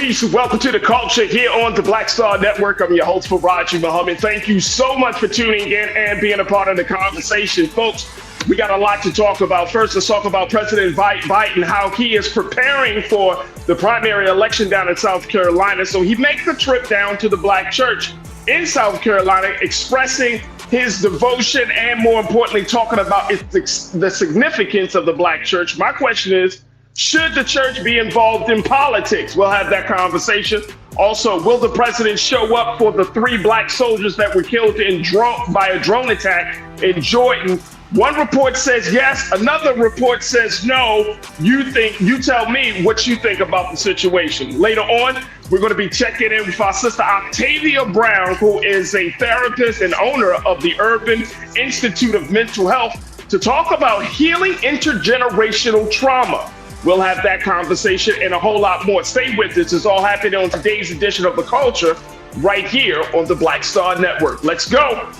peace. Welcome to the culture here on the Black Star Network. I'm your host, Faraji Muhammad. Thank you so much for tuning in and being a part of the conversation. Folks, we got a lot to talk about. First, let's talk about President Biden, how he is preparing for the primary election down in South Carolina. So he makes the trip down to the Black church in South Carolina, expressing his devotion and, more importantly, talking about the significance of the Black church. My question is, should the church be involved in politics? We'll have that conversation. Also, will the president show up for the 3 Black soldiers that were killed by a drone attack in Jordan? One report says yes, another report says no. You tell me what you think about the situation. Later on, we're going to be checking in with our sister Octavia Brown, who is a therapist and owner of the Urban Institute of Mental Health, to talk about healing intergenerational trauma. We'll have that conversation and a whole lot more. Stay with us. It's all happening on today's edition of The Culture right here on the Black Star Network. Let's go.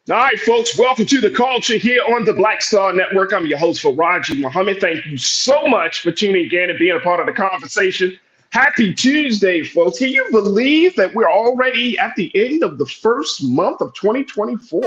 All right, folks, welcome to the culture here on the Black Star Network. I'm your host, Faraji Muhammad. Thank you so much for tuning in and being a part of the conversation. Happy Tuesday, folks. Can you believe that we're already at the end of the first month of 2024?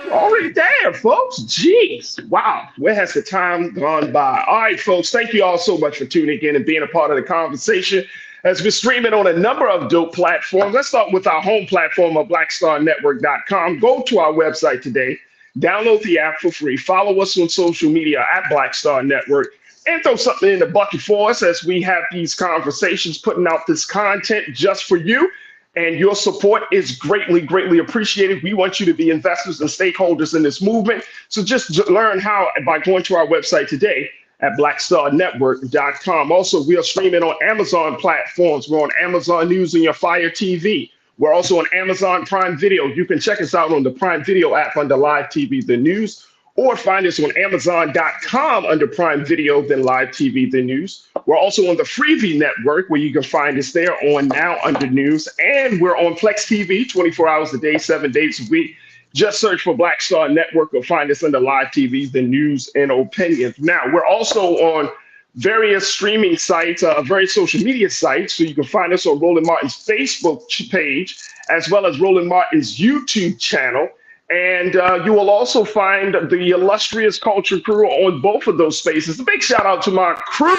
Already there, folks. Jeez. Wow. Where has the time gone by? All right, folks, thank you all so much for tuning in and being a part of the conversation. As we're streaming on a number of dope platforms, let's start with our home platform of blackstarnetwork.com. Go to our website today, download the app for free, follow us on social media at Black Star Network, and throw something in the bucket for us as we have these conversations, putting out this content just for you. And your support is greatly, greatly appreciated. We want you to be investors and stakeholders in this movement. So just learn how by going to our website today at blackstarnetwork.com. Also, we are streaming on Amazon platforms. We're on Amazon News and your Fire TV. We're also on Amazon Prime Video. You can check us out on the Prime Video app under Live TV, The News, or find us on Amazon.com under Prime Video, then Live TV, The News. We're also on the Freevee Network, where you can find us there on Now under News. And we're on Plex TV 24 hours a day, 7 days a week. Just search for Black Star Network or find us under Live TV, The News, and Opinions. Now, we're also on various streaming sites, various social media sites. So you can find us on Roland Martin's Facebook page, as well as Roland Martin's YouTube channel. And you will also find the illustrious Culture Crew on both of those spaces. A big shout out to my crew,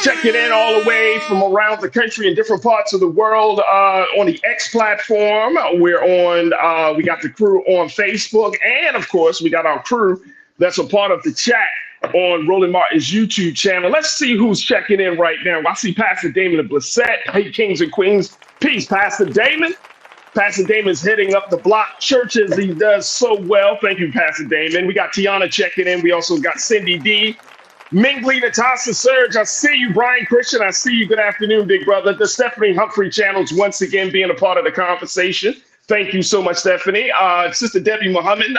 checking in all the way from around the country in different parts of the world on the X platform. We're on, we got the crew on Facebook. And of course, we got our crew that's a part of the chat on Roland Martin's YouTube channel. Let's see who's checking in right now. I see Pastor Damon Blissett. Hey, Kings and Queens. Peace, Pastor Damon. Pastor Damon's hitting up the Block church as he does so well. Thank you, Pastor Damon. We got Tiana checking in. We also got Cindy D. Mingley, Natasha Surge, I see you. Brian Christian, I see you. Good afternoon, big brother. The Stephanie Humphrey channels once again being a part of the conversation. Thank you so much, Stephanie. Sister Debbie Muhammad,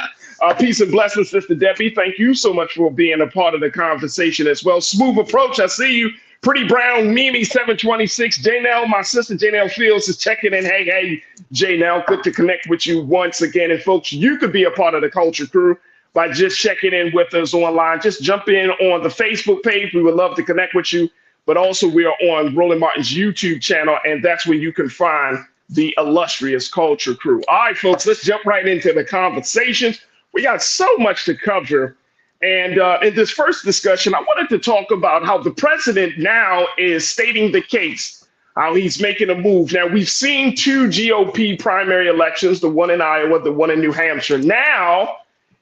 peace and blessings, Sister Debbie. Thank you so much for being a part of the conversation as well. Smooth Approach, I see you. Pretty Brown, Mimi 726, Janelle, my sister Janelle Fields is checking in. Hey, Janelle, good to connect with you once again. And folks, you could be a part of the Culture Crew by just checking in with us online. Just jump in on the Facebook page. We would love to connect with you. But also we are on Roland Martin's YouTube channel, and that's where you can find the illustrious Culture Crew. All right, folks, let's jump right into the conversation. We got so much to cover. And in this first discussion, I wanted to talk about how the president now is stating the case, how he's making a move. Now, we've seen 2 GOP primary elections, the one in Iowa, the one in New Hampshire. Now,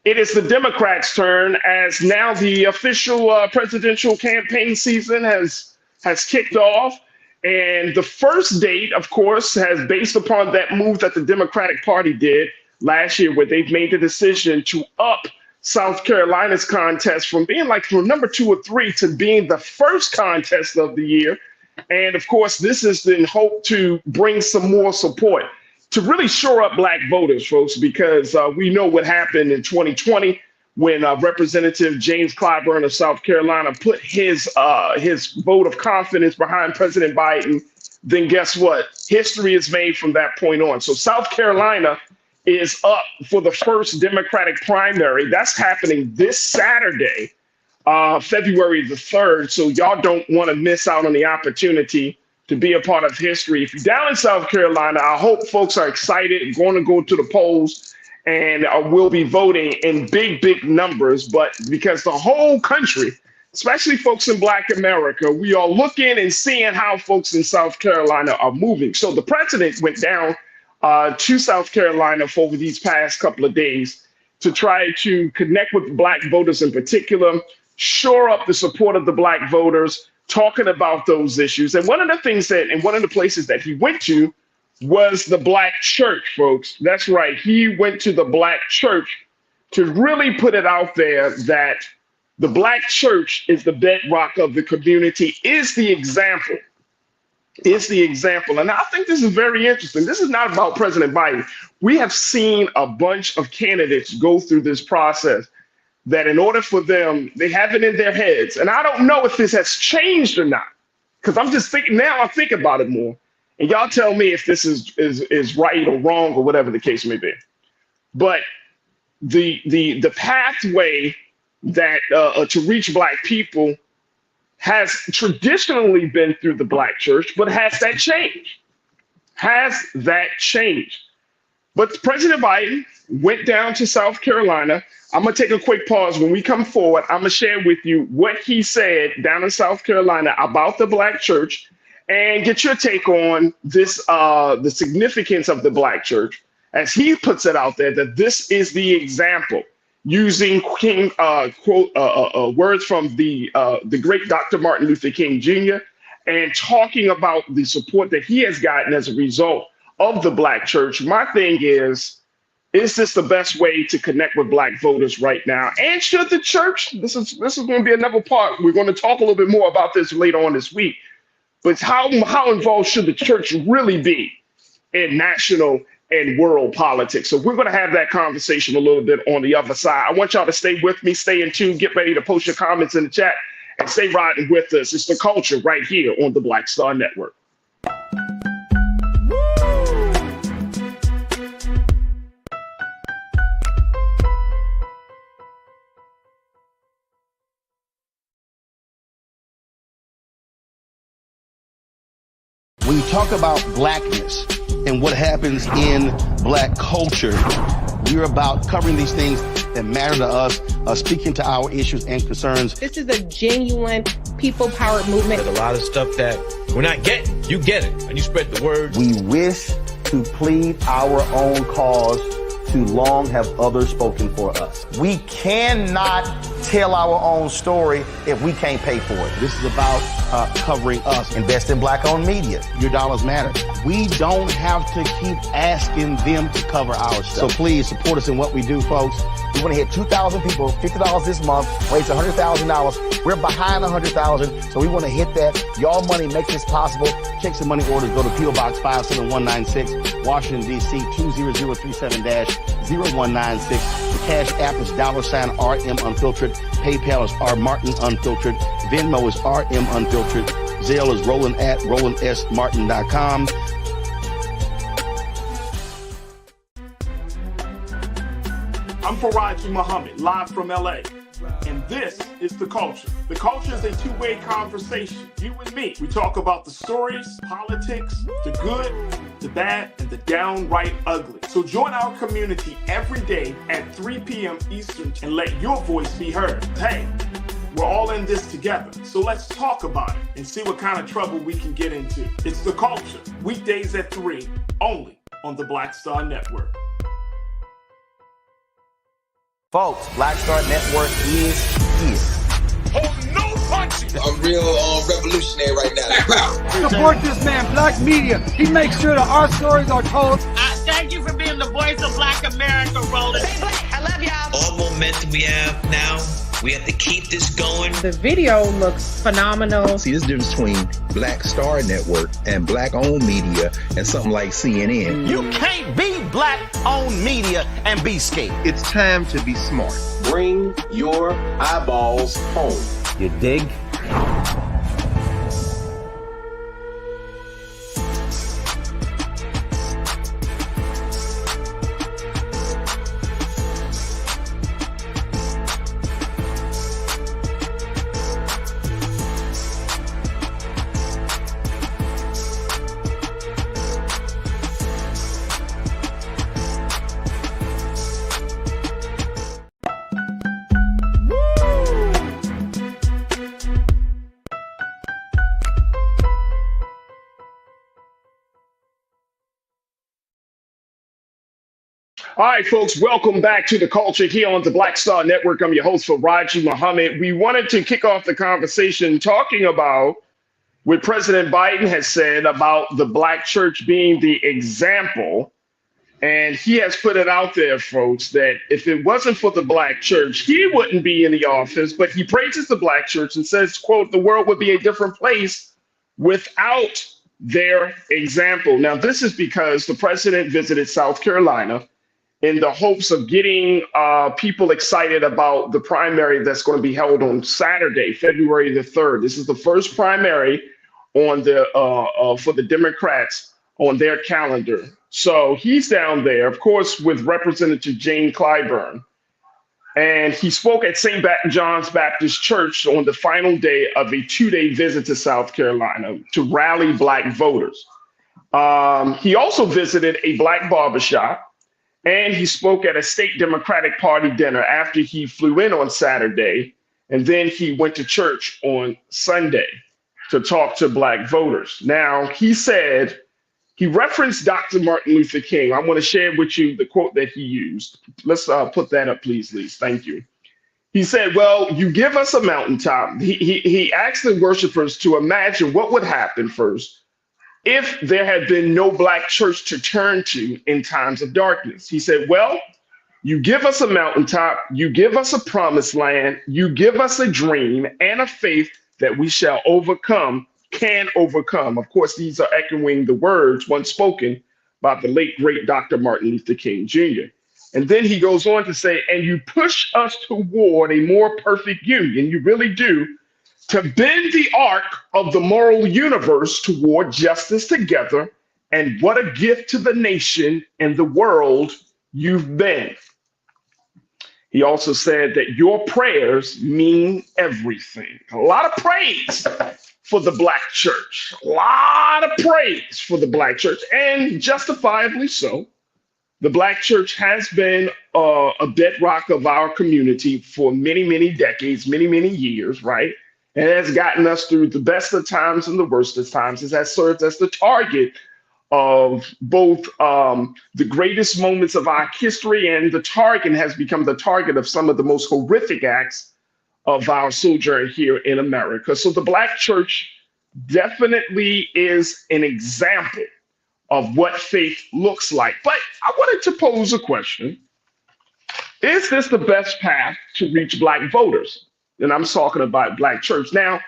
it is the Democrats' turn, as now the official presidential campaign season has kicked off. And the first date, of course, has based upon that move that the Democratic Party did last year, where they've made the decision to up South Carolina's contest from being like from number 2 or 3 to being the first contest of the year. And of course, this is in hope to bring some more support. to really shore up black voters, folks, because we know what happened in 2020 when Representative James Clyburn of South Carolina put his vote of confidence behind President Biden. Then guess what? History is made from that point on. So South Carolina is up for the first Democratic primary. That's happening this Saturday, February the 3rd. So y'all don't want to miss out on the opportunity to be a part of history. If you're down in South Carolina, I hope folks are excited and going to go to the polls and will be voting in big, big numbers. But because the whole country, especially folks in Black America, we are looking and seeing how folks in South Carolina are moving. So the president went down to South Carolina for over these past couple of days to try to connect with Black voters in particular, shore up the support of the Black voters, talking about those issues. And one of the things and one of the places that he went to was the Black church, folks. That's right. He went to the Black church to really put it out there that the Black church is the bedrock of the community, is the example. And I think this is very interesting. This is not about President Biden. We have seen a bunch of candidates go through this process that in order for them, they have it in their heads. And I don't know if this has changed or not, because I'm just thinking now, I think about it more. And y'all tell me if this is right or wrong or whatever the case may be. But the pathway that to reach Black people has traditionally been through the Black church, but has that changed? Has that changed? But President Biden went down to South Carolina. I'm going to take a quick pause. When we come forward, I'm going to share with you what he said down in South Carolina about the Black church and get your take on this, the significance of the Black church, as he puts it out there, that this is the example, using King quote words from the great Dr. Martin Luther King Jr. and talking about the support that he has gotten as a result of the Black church. My thing is this the best way to connect with Black voters right now? And should the church, this is going to be another part. We're going to talk a little bit more about this later on this week. But how involved should the church really be in national and world politics? So we're going to have that conversation a little bit on the other side. I want y'all to stay with me, stay in tune, get ready to post your comments in the chat, and stay riding with us. It's The Culture right here on the Black Star Network. When you talk about Blackness and what happens in Black culture, we're about covering these things that matter to us, speaking to our issues and concerns. This is a genuine people-powered movement. There's a lot of stuff that we're not getting. You get it, and you spread the word. We wish to plead our own cause. Too long have others spoken for us. We cannot tell our own story if we can't pay for it. This is about covering us. Invest in Black-owned media. Your dollars matter. We don't have to keep asking them to cover our stuff. So please support us in what we do, folks. We want to hit 2,000 people, $50 this month, raise $100,000. We're behind 100,000, so we want to hit that. Y'all money makes this possible. Checks and money orders go to P.O. Box 57196, Washington, D.C. 20037-0196. The Cash App is $RM Unfiltered. PayPal is R Martin Unfiltered. Venmo is RM Unfiltered. Zelle is roland@rolandsmartin.com. I'm Faraji Muhammad, live from LA. And this is The Culture. The Culture is a two-way conversation. You and me. We talk about the stories, politics, the good, the bad, and the downright ugly. So join our community every day at 3 p.m. Eastern and let your voice be heard. Hey, we're all in this together. So let's talk about it and see what kind of trouble we can get into. It's The Culture, weekdays at 3, only on the Black Star Network. Folks, Black Star Network is here. Oh, no punching! I'm real revolutionary right now. Support this man, Black Media. He makes sure that our stories are told. Thank you for being the voice of Black America, Roland. Stay Black. I love y'all. All momentum we have now We have to keep this going. The video looks phenomenal. See, this difference between Black Star Network and Black-owned media and something like CNN. You can't be black-owned media and be scared. It's time to be smart. Bring your eyeballs home. You dig? All right, folks, welcome back to The Culture here on the Black Star Network. I'm your host, Faraji Muhammad. We wanted to kick off the conversation talking about what President Biden has said about the Black church being the example. And he has put it out there, folks, that if it wasn't for the Black church, he wouldn't be in the office. But he praises the Black church and says, quote, the world would be a different place without their example. Now, this is because the president visited South Carolina in the hopes of getting people excited about the primary that's going to be held on Saturday, February the 3rd. This is the first primary on the for the Democrats on their calendar. So he's down there, of course, with Representative Jane Clyburn. And he spoke at St. John's Baptist Church on the final day of a 2-day visit to South Carolina to rally Black voters. He also visited a Black barbershop. And he spoke at a state Democratic Party dinner after he flew in on Saturday. And then he went to church on Sunday to talk to Black voters. Now, he said, he referenced Dr. Martin Luther King. I want to share with you the quote that he used. Let's put that up, please, Lise. Thank you. He said, well, you give us a mountaintop. He asked the worshipers to imagine what would happen first if there had been no Black church to turn to in times of darkness. He said, well, you give us a mountaintop, you give us a promised land, you give us a dream and a faith that we shall overcome, can overcome. Of course, these are echoing the words once spoken by the late, great Dr. Martin Luther King Jr. And then he goes on to say, and you push us toward a more perfect union, you really do, to bend the arc of the moral universe toward justice together. And what a gift to the nation and the world you've been. He also said that your prayers mean everything. A lot of praise for the Black church. A lot of praise for the Black church, and justifiably so. The Black church has been a bedrock of our community for many, many decades, many, many years, right? And it has gotten us through the best of times and the worst of times. It has served as the target of both the greatest moments of our history, and the target has become the target of some of the most horrific acts of our sojourn here in America. So the Black church definitely is an example of what faith looks like. But I wanted to pose a question. Is this the best path to reach Black voters? And I'm talking about Black church. Now,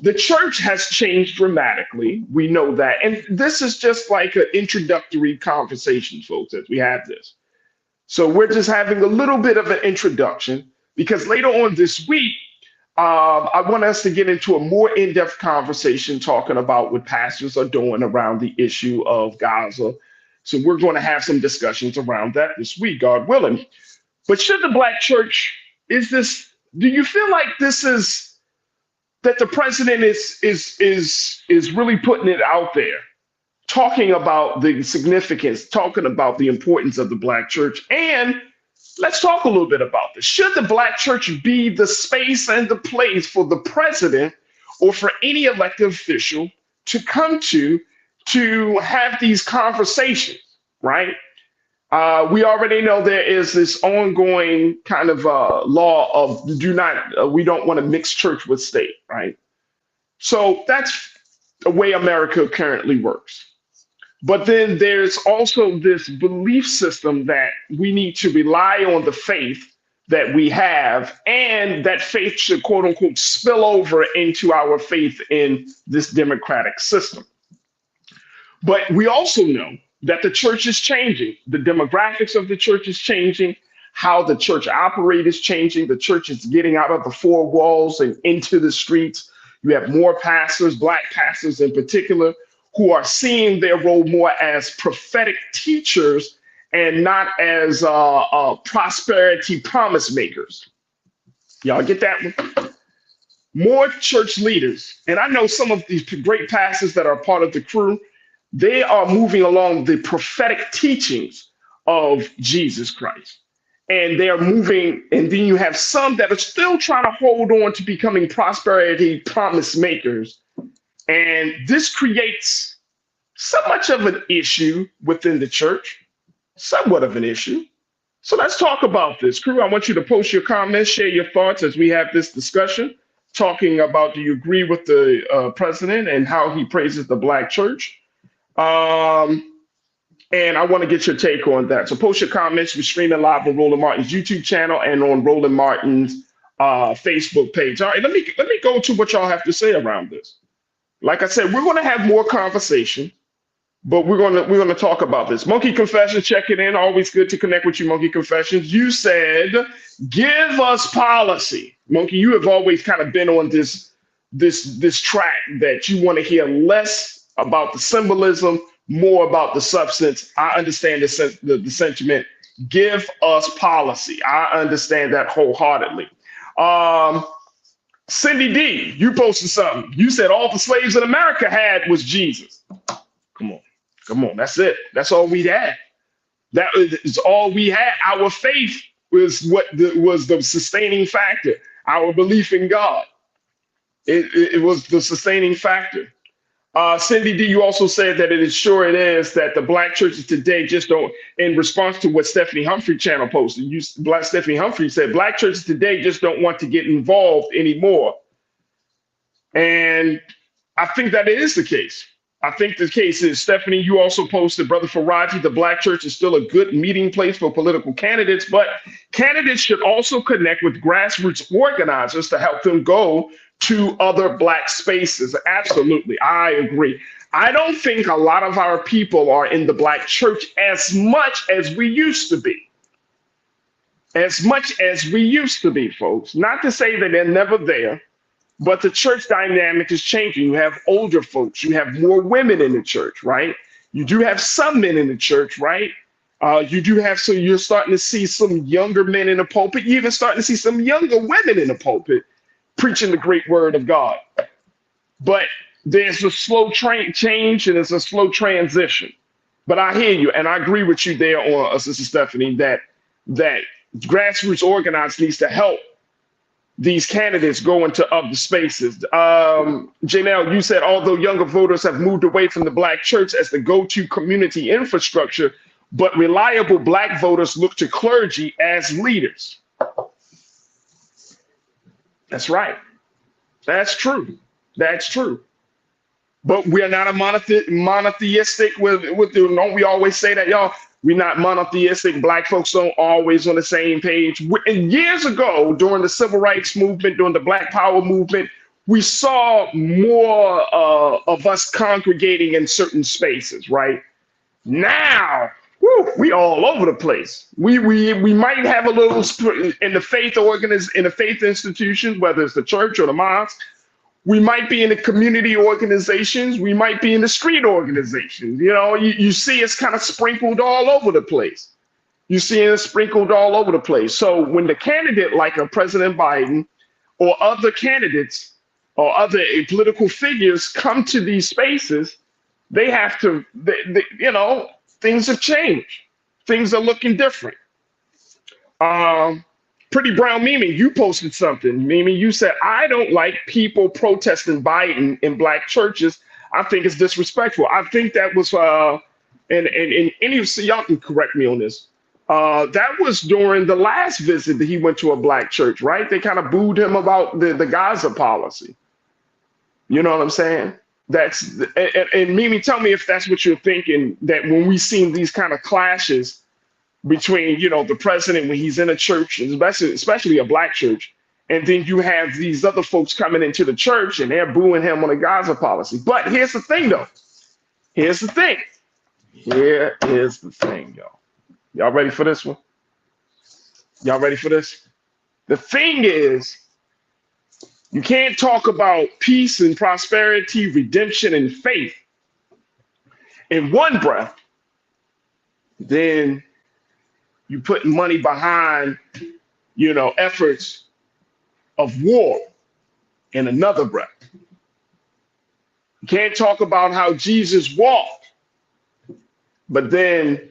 the church has changed dramatically. We know that. And this is just like an introductory conversation, folks, as we have this. So we're just having a little bit of an introduction, because later on this week, I want us to get into a more in-depth conversation talking about what pastors are doing around the issue of Gaza. So we're going to have some discussions around that this week, God willing. But should the Black church, do you feel like this is that the president is really putting it out there, talking about the significance, talking about the importance of the Black church? And let's talk a little bit about this. Should the Black church be the space and the place for the president or for any elected official to come to have these conversations, right? We already know there is this ongoing kind of law of we don't want to mix church with state, right? So that's the way America currently works. But then there's also this belief system that we need to rely on the faith that we have, and that faith should, quote unquote, spill over into our faith in this democratic system. But we also know that the church is changing. The demographics of the church is changing. How the church operates is changing. The church is getting out of the four walls and into the streets. You have more pastors, Black pastors in particular, who are seeing their role more as prophetic teachers and not as prosperity promise makers. Y'all get that one? More church leaders, and I know some of these great pastors that are part of the crew, they are moving along the prophetic teachings of Jesus Christ. And they are moving, and then you have some that are still trying to hold on to becoming prosperity promise makers. And this creates so much of an issue within the church, somewhat of an issue. So let's talk about this. Crew, I want you to post your comments, share your thoughts as we have this discussion, talking about, do you agree with the president and how he praises the Black church? And I want to get your take on that. So post your comments. We're streaming live on Roland Martin's YouTube channel and on Roland Martin's Facebook page. All right, let me go to what y'all have to say around this. Like I said, we're going to have more conversation, but we're going to talk about this. Monkey Confessions checking in. Always good to connect with you, Monkey Confessions. You said, give us policy. Monkey, you have always kind of been on this track that you want to hear less about the symbolism, more about the substance. I understand the sentiment. Give us policy. I understand that wholeheartedly. Cindy D, you posted something. You said all the slaves in America had was Jesus. Come on. That's it. That's all we had. That is all we had. Our faith was was the sustaining factor. Our belief in God. It was the sustaining factor. Cindy D, you also said that it is that the Black churches today just don't, in response to what Stephanie Humphrey channel posted, Stephanie Humphrey said, Black churches today just don't want to get involved anymore. And I think that it is the case. I think the case is, Stephanie, you also posted, Brother Faraji, the Black church is still a good meeting place for political candidates, but candidates should also connect with grassroots organizers to help them go to other Black spaces. Absolutely. I agree. I don't think a lot of our people are in the Black church as much as we used to be. As much as we used to be, folks. Not to say that they're never there, but the church dynamic is changing. You have older folks. You have more women in the church, right? You do have some men in the church, right? You do have, so you're starting to see some younger men in the pulpit. You're even starting to see some younger women in the pulpit preaching the great word of God. But there's a slow change and it's a slow transition. But I hear you, and I agree with you there on Sister Stephanie, that grassroots organizers needs to help these candidates go into other spaces. Janelle, you said, although younger voters have moved away from the Black church as the go-to community infrastructure, but reliable Black voters look to clergy as leaders. That's right. That's true. That's true. But we're not a monotheistic don't we always say that, y'all? We're not monotheistic. Black folks don't always on the same page. And years ago, during the civil rights movement, during the Black Power movement, we saw more of us congregating in certain spaces, right? Now, we all over the place. We might have a little in the faith institutions, whether it's the church or the mosque. We might be in the community organizations. We might be in the street organizations. You know, you see it's kind of sprinkled all over the place. You see it sprinkled all over the place. So when the candidate like a President Biden or other candidates or other political figures come to these spaces, they have to, things have changed. Things are looking different. Pretty Brown Mimi, you posted something. Mimi, you said, I don't like people protesting Biden in Black churches. I think it's disrespectful. I think that was, and any of y'all can correct me on this. That was during the last visit that he went to a Black church, right? They kind of booed him about the Gaza policy. You know what I'm saying? And Mimi, tell me if that's what you're thinking, that when we seen these kind of clashes between, the president when he's in a church, and especially a black church, and then you have these other folks coming into the church and they're booing him on a Gaza policy. But here's the thing, though. Here's the thing. Here is the thing, y'all. Y'all ready for this one? Y'all ready for this? The thing is, you can't talk about peace and prosperity, redemption and faith in one breath, then you put money behind, efforts of war in another breath. You can't talk about how Jesus walked, but then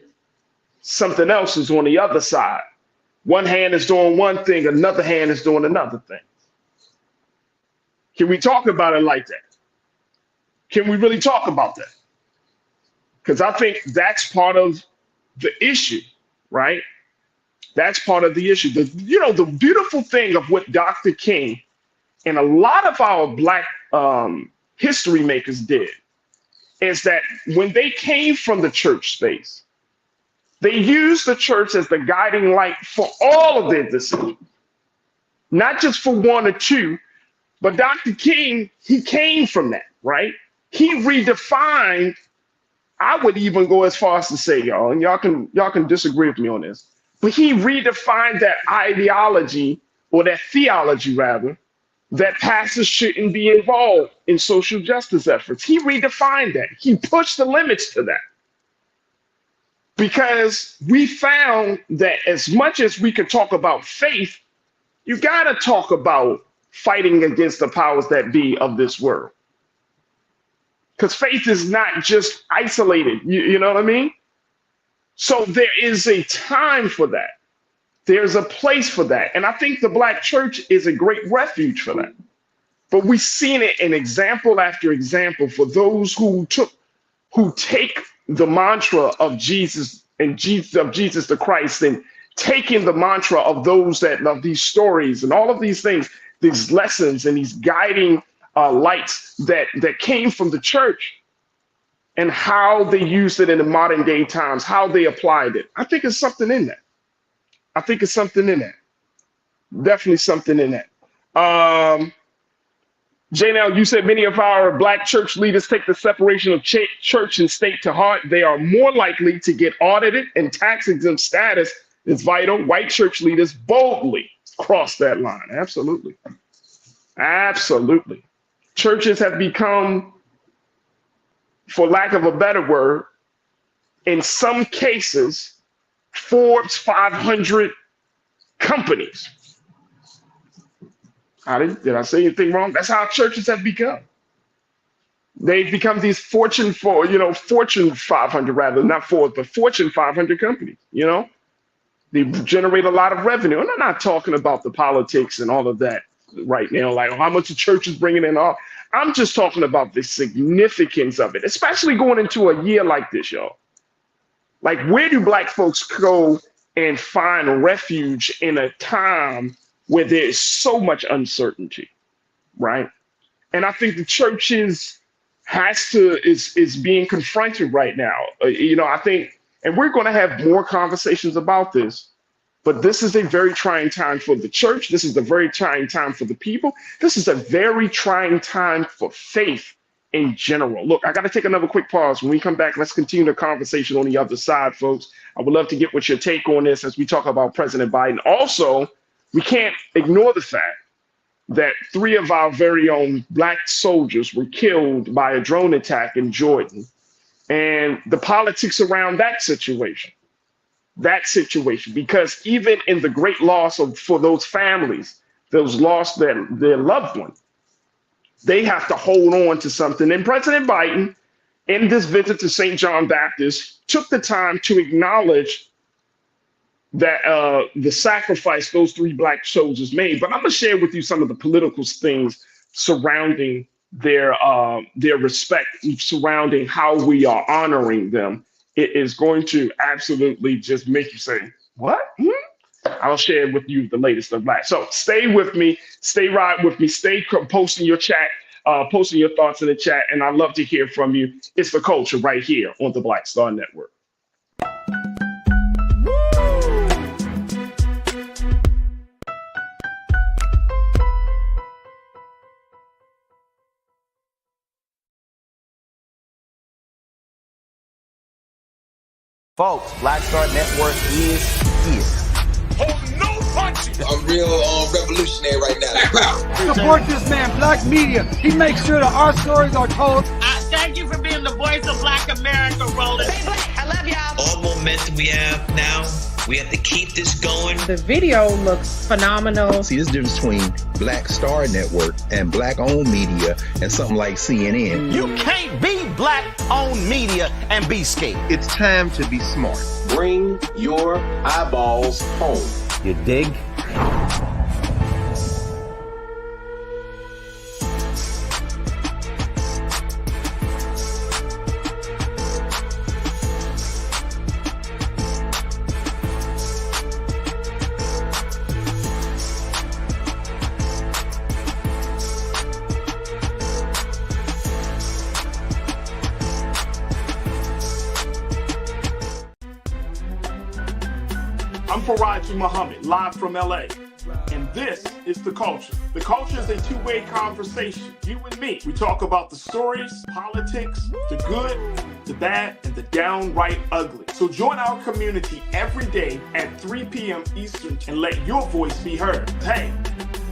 something else is on the other side. One hand is doing one thing, another hand is doing another thing. Can we talk about it like that? Can we really talk about that? Because I think that's part of the issue, right? That's part of the issue. The beautiful thing of what Dr. King and a lot of our Black history makers did is that when they came from the church space, they used the church as the guiding light for all of their decisions, not just for one or two. But Dr. King, he came from that, right? He redefined, I would even go as far as to say, y'all, and y'all can disagree with me on this, but he redefined that ideology, or that theology rather, that pastors shouldn't be involved in social justice efforts. He redefined that. He pushed the limits to that. Because we found that as much as we could talk about faith, you gotta talk about fighting against the powers that be of this world. Because faith is not just isolated, you know what I mean? So there is a time for that. There's a place for that. And I think the Black church is a great refuge for that. But we've seen it in example after example for those who take the mantra of Jesus and Jesus the Christ, and taking the mantra of of these stories and all of these things, these lessons and these guiding lights that came from the church, and how they used it in the modern day times, how they applied it. I think it's something in that. Definitely something in that. Janelle, you said many of our Black church leaders take the separation of church and state to heart. They are more likely to get audited, and tax exempt status is vital. White church leaders boldly cross that line. Absolutely. Absolutely. Churches have become, for lack of a better word, in some cases, Forbes 500 companies. Did I say anything wrong? That's how churches have become. They've become these Fortune 500 rather, not Forbes, but Fortune 500 companies, They generate a lot of revenue. And I'm not talking about the politics and all of that right now, like how much the church is bringing in. I'm just talking about the significance of it, especially going into a year like this, y'all. Like, where do Black folks go and find refuge in a time where there is so much uncertainty, right? And I think the church is being confronted right now. I think, and we're going to have more conversations about this, but this is a very trying time for the church. This is a very trying time for the people. This is a very trying time for faith in general. Look, I got to take another quick pause. When we come back, let's continue the conversation on the other side, folks. I would love to get what your take on this as we talk about President Biden. Also, we can't ignore the fact that 3 of our very own Black soldiers were killed by a drone attack in Jordan, and the politics around that situation, because even in the great loss for those families, those lost their loved one, they have to hold on to something. And President Biden, in this visit to St. John Baptist, took the time to acknowledge that the sacrifice those 3 Black soldiers made. But I'm gonna share with you some of the political things surrounding their respect, surrounding how we are honoring them. It is going to absolutely just make you say, what? I'll share with you the latest of that. So stay with me, stay right with me, stay posting your chat, posting your thoughts in the chat, and I'd love to hear from you. It's The Culture right here on the Black Star Network. Woo! Folks, Black Star Network is here. I'm real revolutionary right now. Support this man, Black Media. He makes sure that our stories are told. Thank you for being the voice of Black America, Roland. Stay black. I love y'all. All momentum we have now, we have to keep this going. The video looks phenomenal. See, this difference between Black Star Network and black-owned media and something like CNN. You can't be black-owned media and be scared. It's time to be smart. Bring your eyeballs home. You dig? I'm Faraji Muhammad, live from LA. And this is The Culture. The Culture is a two-way conversation. You and me. We talk about the stories, politics, the good, the bad, and the downright ugly. So join our community every day at 3 p.m. Eastern and let your voice be heard. Hey,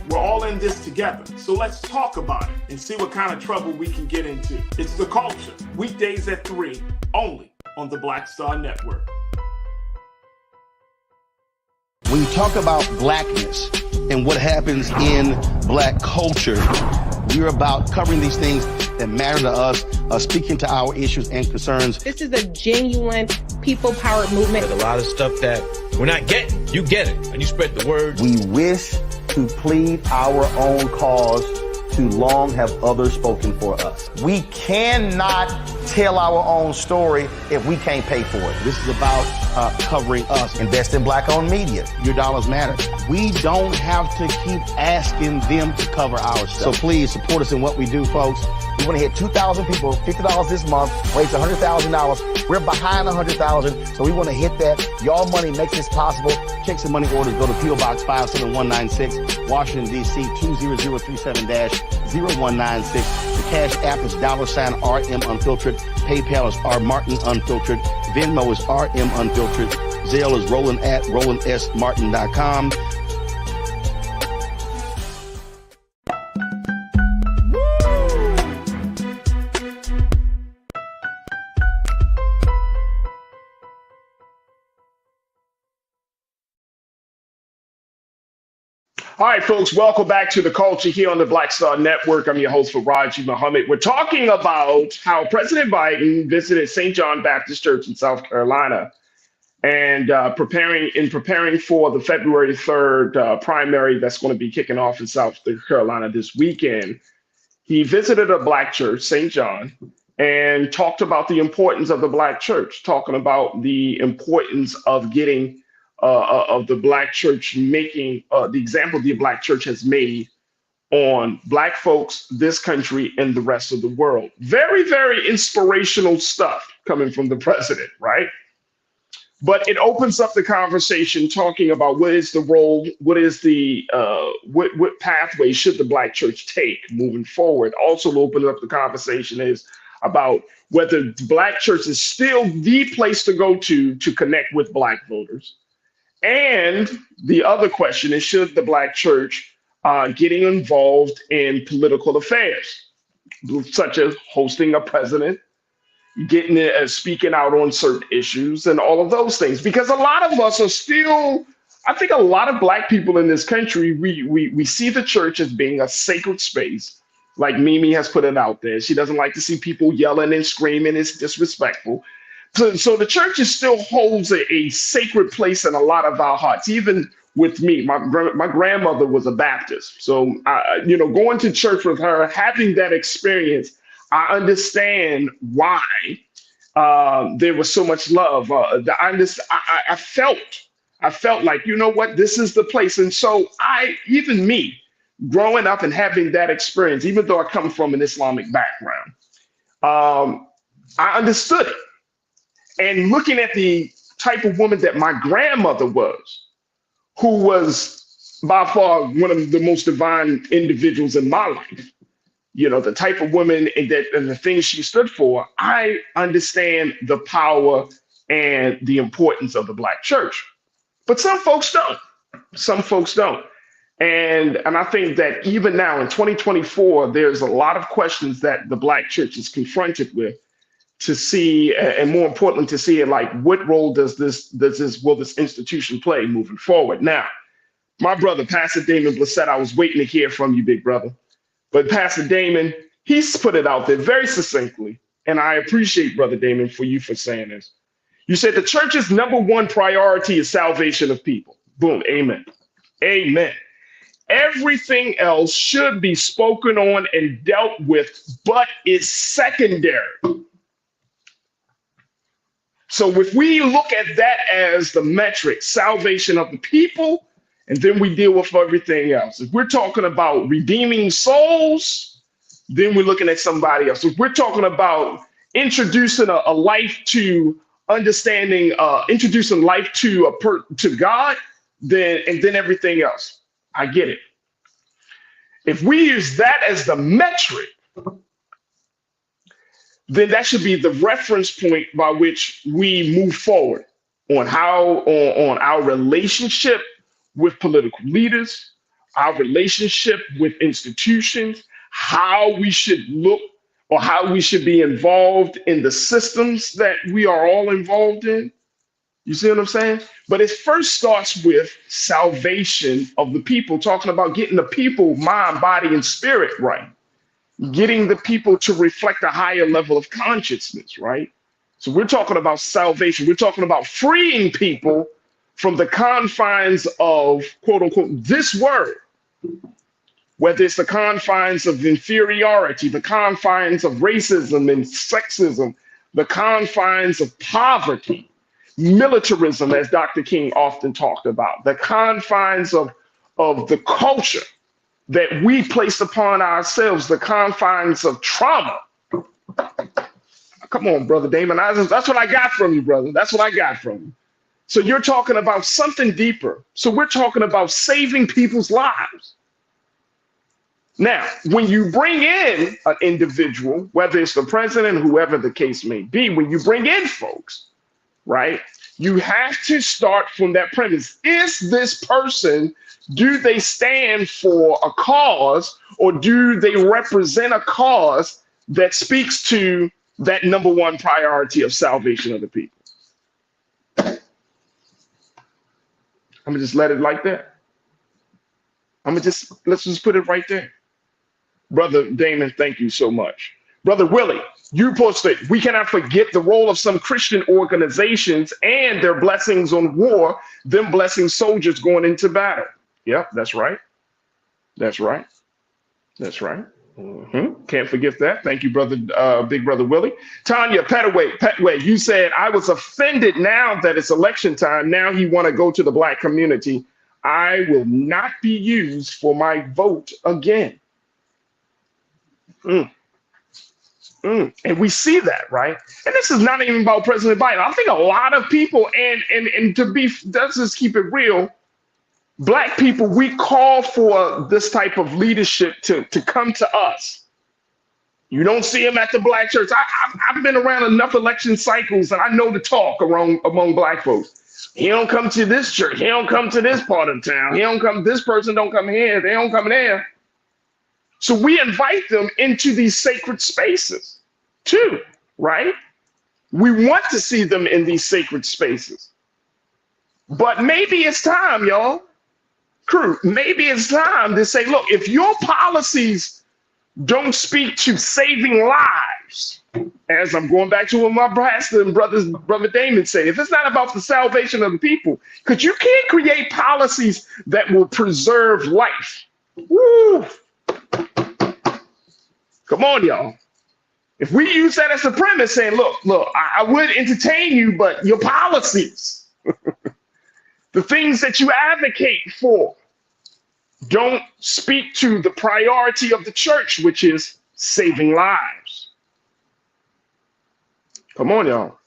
we're all in this together. So let's talk about it and see what kind of trouble we can get into. It's The Culture. Weekdays at 3, only on the Black Star Network. When you talk about blackness and what happens in black culture, we're about covering these things that matter to us, speaking to our issues and concerns. This is a genuine people-powered movement. There's a lot of stuff that we're not getting. You get it, and you spread the word. We wish to plead our own cause. Too long have others spoken for us. We cannot tell our own story if we can't pay for it. This is about covering us. Invest in black-owned media. Your dollars matter. We don't have to keep asking them to cover our stuff. So please support us in what we do, folks. We want to hit 2,000 people, $50 this month, raise $100,000. We're behind 100,000, so we want to hit that. Y'all money makes this possible. Check some money orders. Go to P.O. Box 57196, Washington, D.C. 20037-0196. The Cash App is $RM Unfiltered. PayPal is R Martin Unfiltered. Venmo is RM Unfiltered. Zelle is Roland at RolandSMartin.com. All right, folks, welcome back to The Culture here on the Black Star Network. I'm your host, Faraji Muhammad. We're talking about how President Biden visited St. John Baptist Church in South Carolina and preparing for the February 3rd primary that's going to be kicking off in South Carolina this weekend. He visited a black church, St. John, and talked about the importance of the black church, talking about the importance of getting of the black church making the example the black church has made on black folks, this country, and the rest of the world. Very, very inspirational stuff coming from the president, right? But it opens up the conversation talking about what is the role, what is the, what pathway should the black church take moving forward. Also opening up the conversation is about whether the black church is still the place to go to connect with black voters. And the other question is, should the black church getting involved in political affairs, such as hosting a president, getting speaking out on certain issues and all of those things? Because a lot of us are still, I think a lot of black people in this country, we see the church as being a sacred space. Like Mimi has put it out there. She doesn't like to see people yelling and screaming. It's disrespectful. So the church still holds a sacred place in a lot of our hearts. Even with me, my grandmother was a Baptist. So, going to church with her, having that experience, I understand why there was so much love. I felt like, you know what, this is the place. And so even me, growing up and having that experience, even though I come from an Islamic background, I understood it. And looking at the type of woman that my grandmother was, who was by far one of the most divine individuals in my life, the type of woman and the things she stood for, I understand the power and the importance of the Black church. But some folks don't. Some folks don't. And I think that even now in 2024, there's a lot of questions that the Black church is confronted with to see, and more importantly, to see like what role will this institution play moving forward. Now, my brother, Pastor Damon Blissett, I was waiting to hear from you, big brother. But Pastor Damon, he's put it out there very succinctly. And I appreciate Brother Damon for saying this. You said the church's number one priority is salvation of people. Boom. Amen. Amen. Everything else should be spoken on and dealt with, but is secondary. So if we look at that as the metric, salvation of the people, and then we deal with everything else. If we're talking about redeeming souls, then we're looking at somebody else. If we're talking about introducing a life to understanding, introducing life to God, then everything else. I get it. If we use that as the metric, then that should be the reference point by which we move forward on on our relationship with political leaders, our relationship with institutions, how we should look or how we should be involved in the systems that we are all involved in. You see what I'm saying? But it first starts with salvation of the people, talking about getting the people, mind, body, and spirit right. Getting the people to reflect a higher level of consciousness, right? So we're talking about salvation. We're talking about freeing people from the confines of, quote unquote, this word, whether it's the confines of inferiority, the confines of racism and sexism, the confines of poverty, militarism, as Dr. King often talked about, the confines of the culture that we place upon ourselves, the confines of trauma. Come on, Brother Damon. That's what I got from you, brother. That's what I got from you. So you're talking about something deeper. So we're talking about saving people's lives. Now, when you bring in an individual, whether it's the president, whoever the case may be, when you bring in folks, right, you have to start from that premise. Is this person, do they stand for a cause, or do they represent a cause that speaks to that number one priority of salvation of the people? I'm gonna just let it like that. Let's just put it right there. Brother Damon, thank you so much. Brother Willie, you posted, we cannot forget the role of some Christian organizations and their blessings on war, them blessing soldiers going into battle. Yep, that's right. That's right. That's right. Can't forget that. Thank you, brother, big brother Willie. Tanya Petway, you said, I was offended now that it's election time. Now he want to go to the Black community. I will not be used for my vote again. And we see that, right? And this is not even about President Biden. I think a lot of people, and to be, let's just keep it real, Black people, we call for this type of leadership to come to us. You don't see them at the Black church. I've been around enough election cycles, and I know the talk among Black folks. He don't come to this church. He don't come to this part of town. He don't come. This person don't come here. They don't come there. So we invite them into these sacred spaces too, right? We want to see them in these sacred spaces. But maybe it's time, y'all. Crew, maybe it's time to say, look, if your policies don't speak to saving lives, as I'm going back to what my pastor and brother Damon said, if it's not about the salvation of the people, because you can't create policies that will preserve life. Woo! Come on, y'all. If we use that as the premise, saying, look, I would entertain you, but your policies, the things that you advocate for, don't speak to the priority of the church, which is saving lives. Come on, y'all.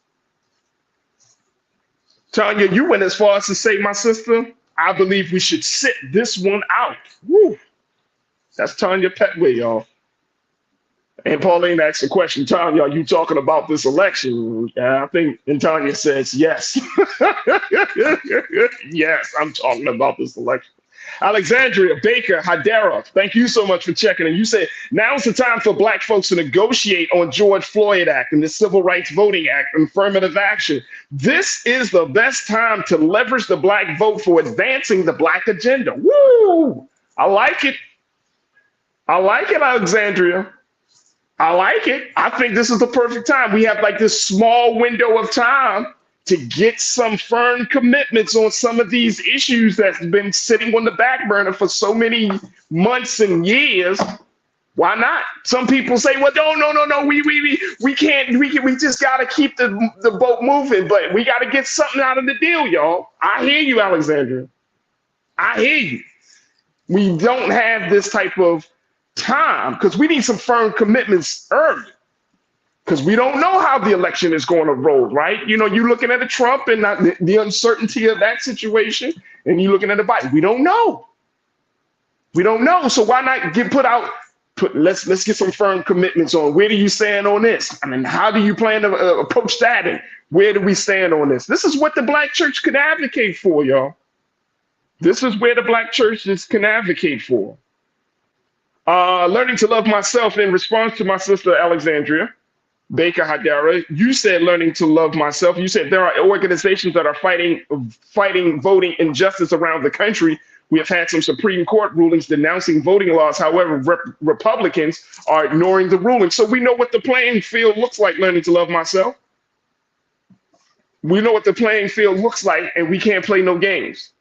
Tanya, you went as far as to say, my sister, I believe we should sit this one out. Woo. That's Tanya Petway, y'all. And Pauline asked the question, Tanya, are you talking about this election? I think, and Tanya says, yes. Yes, I'm talking about this election. Alexandria, Baker, Hadera, thank you so much for checking in. You said, now's the time for Black folks to negotiate on George Floyd Act and the Civil Rights Voting Act and affirmative action. This is the best time to leverage the Black vote for advancing the Black agenda. Woo! I like it. I like it, Alexandria. I like it. I think this is the perfect time. We have like this small window of time to get some firm commitments on some of these issues that's been sitting on the back burner for so many months and years. Why not? Some people say, well, no, we can't, we just got to keep the boat moving, but we got to get something out of the deal, y'all. I hear you, Alexandra. I hear you. We don't have this type of time because we need some firm commitments early. Because we don't know how the election is going to roll, right? You know, you're looking at a Trump and the uncertainty of that situation, and you're looking at a Biden. We don't know. We don't know. So why not let's get some firm commitments on where do you stand on this? I mean, how do you plan to approach that? And where do we stand on this? This is what the Black church could advocate for, y'all. This is where the Black churches can advocate for. Learning to love myself in response to my sister, Alexandria. Baker Hadera, you said learning to love myself. You said there are organizations that are fighting voting injustice around the country. We have had some Supreme Court rulings denouncing voting laws. However, Republicans are ignoring the ruling. So we know what the playing field looks like, learning to love myself. We know what the playing field looks like, and we can't play no games.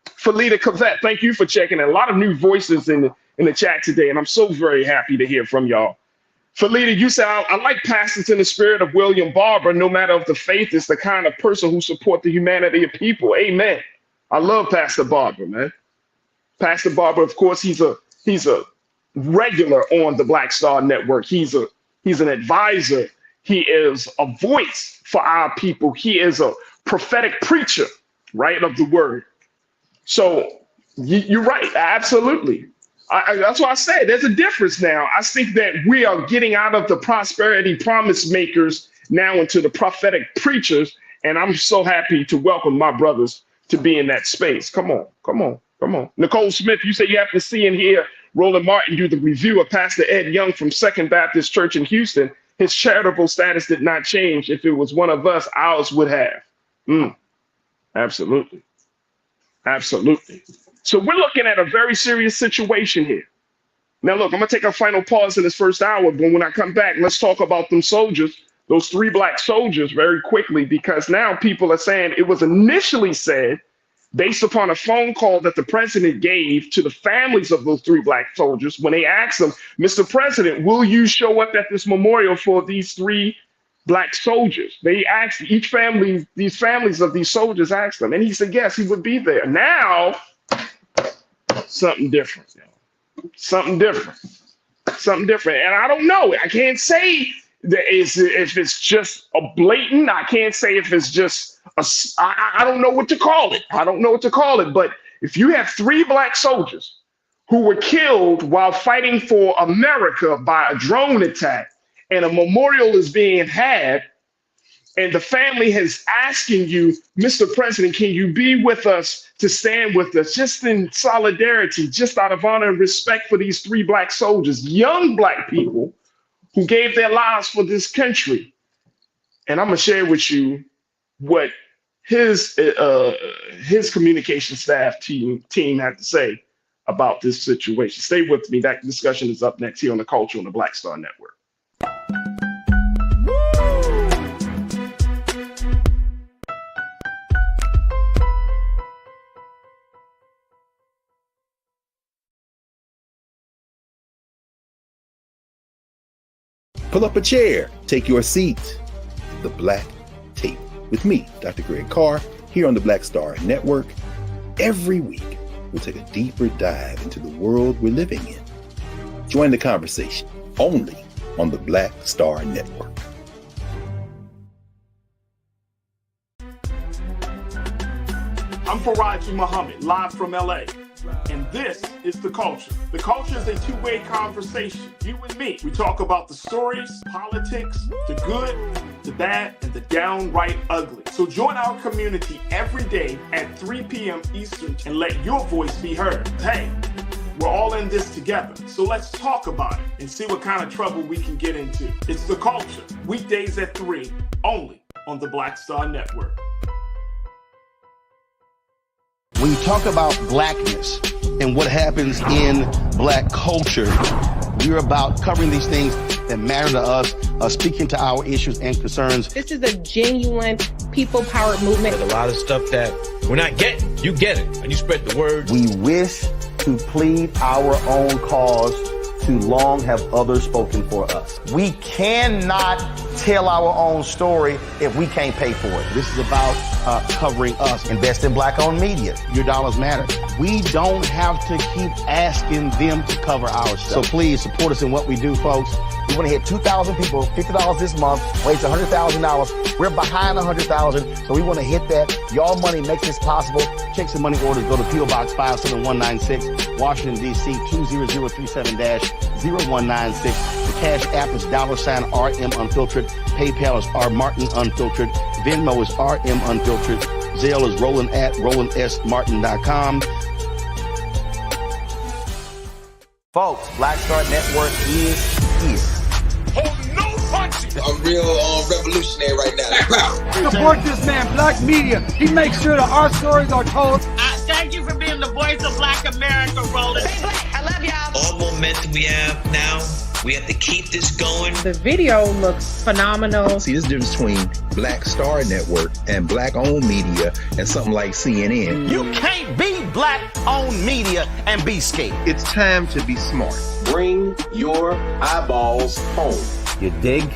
Felita Cavett, thank you for checking in. A lot of new voices in the chat today, and I'm so very happy to hear from y'all. Felita, you said, I like pastors in the spirit of William Barber, no matter of the faith, is the kind of person who support the humanity of people. Amen. I love Pastor Barber, man. Pastor Barber, of course, he's a regular on the Black Star Network. He's an advisor. He is a voice for our people. He is a prophetic preacher, right, of the word. So you're right, absolutely. That's why I said there's a difference now. I think that we are getting out of the prosperity promise makers now into the prophetic preachers, and I'm so happy to welcome my brothers to be in that space. Come on. Nicole Smith, you say you have to see and hear Roland Martin do the review of Pastor Ed Young from Second Baptist Church in Houston. His charitable status did not change. If it was one of us, ours would have. Absolutely. So we're looking at a very serious situation here. Now, look, I'm going to take a final pause in this first hour, but when I come back, let's talk about them soldiers, those 3 Black soldiers, very quickly, because now people are saying it was initially said, based upon a phone call that the president gave to the families of those 3 Black soldiers, when they asked them, Mr. President, will you show up at this memorial for these 3 Black soldiers? They asked each family, these families of these soldiers asked them, and he said, yes, he would be there. Now, something different, something different. And I don't know. I can't say that if it's just a blatant. I can't say if it's just I don't know what to call it. But if you have 3 Black soldiers who were killed while fighting for America by a drone attack, and a memorial is being had, and the family is asking you, Mr. President, can you be with us to stand with us, just in solidarity, just out of honor and respect for these 3 Black soldiers, young Black people who gave their lives for this country. And I'm gonna share with you what his communication staff team had to say about this situation. Stay with me. That discussion is up next here on The Culture on the Black Star Network. Pull up a chair, take your seat. The Black Tape with me, Dr. Greg Carr, here on the Black Star Network. Every week, we'll take a deeper dive into the world we're living in. Join the conversation only on the Black Star Network. I'm Faraji Muhammad, live from LA. And this is The Culture. The Culture is a two-way conversation. You and me. We talk about the stories, politics, the good, the bad, and the downright ugly. So join our community every day at 3 p.m. Eastern and let your voice be heard. Hey, we're all in this together. So let's talk about it and see what kind of trouble we can get into. It's The Culture. Weekdays at 3, only on the Black Star Network. When you talk about blackness and what happens in black culture, we're about covering these things that matter to us, speaking to our issues and concerns. This is a genuine people-powered movement. There's a lot of stuff that we're not getting. You get it, and you spread the word. We wish to plead our own cause to long have others spoken for us. We cannot tell our own story if we can't pay for it. This is about covering us. Invest in black-owned media. Your dollars matter. We don't have to keep asking them to cover our stuff. So please support us in what we do, folks. We want to hit 2,000 people, $50 this month, raise $100,000. We're behind 100,000, so we want to hit that. Y'all money makes this possible. Checks and money orders go to P.O. Box 57196, Washington, D.C. 20037-0196. The Cash App is $RM Unfiltered. PayPal is R Martin Unfiltered. Venmo is RM Unfiltered. Zelle is Roland at RolandSMartin.com. Folks, Black Star Network is here. I'm real revolutionary right now. Support this man, Black Media. He makes sure that our stories are told. Thank you for being the voice of Black America, Roland. I love y'all. All momentum we have now, we have to keep this going. The video looks phenomenal. See, this difference between Black Star Network and black-owned media and something like CNN. You can't be black-owned media and be scared. It's time to be smart. Bring your eyeballs home. You dig?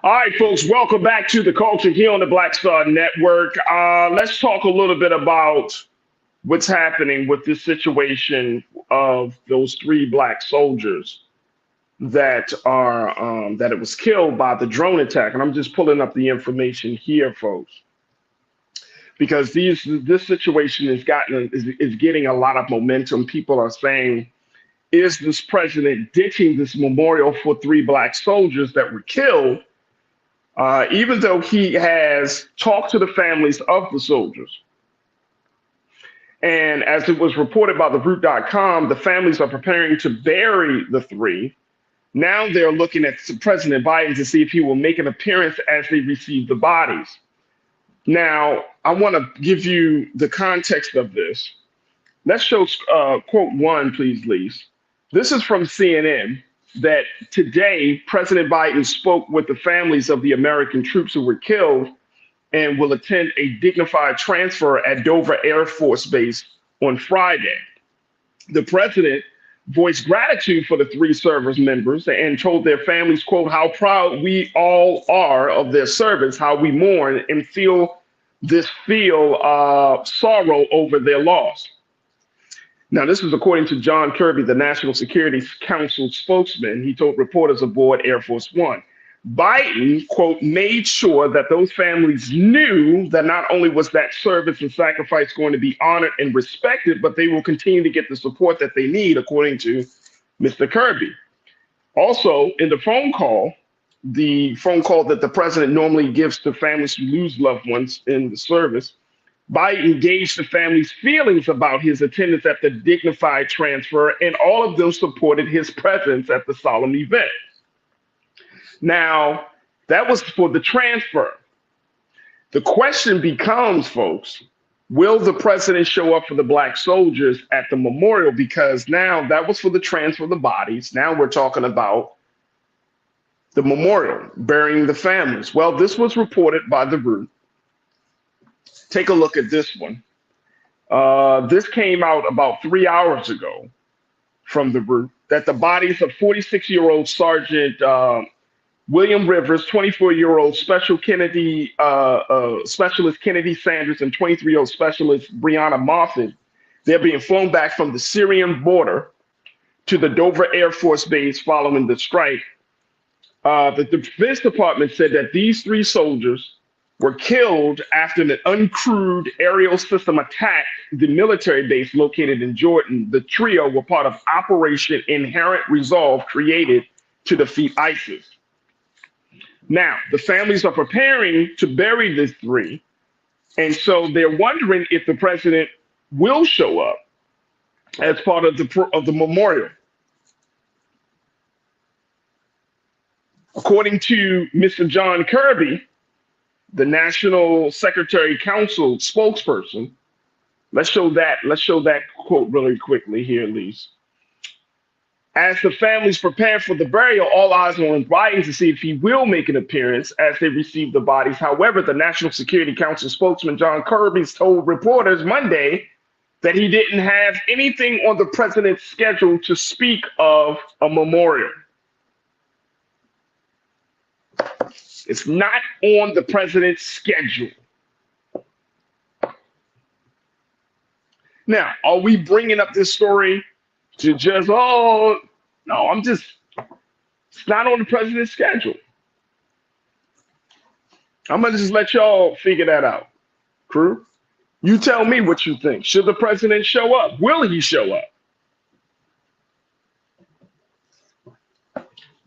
All right, folks, welcome back to The Culture here on the Black Star Network. Let's talk a little bit about what's happening with this situation of those 3 black soldiers that it was killed by the drone attack. And I'm just pulling up the information here, folks, because this situation is getting a lot of momentum. People are saying, is this president ditching this memorial for 3 black soldiers that were killed, even though he has talked to the families of the soldiers? And as it was reported by theroot.com, the families are preparing to bury the 3. Now they're looking at President Biden to see if he will make an appearance as they receive the bodies. Now, I want to give you the context of this. Let's show quote 1, please, Lise. This is from CNN, that today President Biden spoke with the families of the American troops who were killed and will attend a dignified transfer at Dover Air Force Base on Friday. The president voiced gratitude for the 3 service members and told their families, quote, how proud we all are of their service, how we mourn and feel sorrow over their loss. Now, this is according to John Kirby, the National Security Council spokesman. He told reporters aboard Air Force One. Biden, quote, made sure that those families knew that not only was that service and sacrifice going to be honored and respected, but they will continue to get the support that they need, according to Mr. Kirby. Also, in the phone call that the president normally gives to families who lose loved ones in the service, Biden gauged the family's feelings about his attendance at the dignified transfer, and all of them supported his presence at the solemn event. Now, that was for the transfer. The question becomes, folks, will the president show up for the black soldiers at the memorial? Because now that was for the transfer of the bodies. Now we're talking about the memorial, burying the families. Well, this was reported by The Root. Take a look at this one. This came out about 3 hours ago from The Root, that the bodies of 46-year-old Sergeant William Rivers, 24-year-old Specialist Kennedy Sanders, and 23-year-old Specialist Breonna Moffett, they're being flown back from the Syrian border to the Dover Air Force Base following the strike. The Defense Department said that these 3 soldiers were killed after an uncrewed aerial system attacked the military base located in Jordan. The trio were part of Operation Inherent Resolve, created to defeat ISIS. Now, the families are preparing to bury these 3, and so they're wondering if the president will show up as part of the memorial. According to Mr. John Kirby, the National Secretary Council spokesperson, let's show that quote really quickly here, Lise. As the families prepare for the burial, all eyes are on Biden to see if he will make an appearance as they receive the bodies. However, the National Security Council spokesman John Kirby told reporters Monday that he didn't have anything on the president's schedule to speak of a memorial. It's not on the president's schedule. Now, are we bringing up this story to just, oh, no, it's not on the president's schedule. I'm going to just let y'all figure that out. Crew, you tell me what you think. Should the president show up? Will he show up?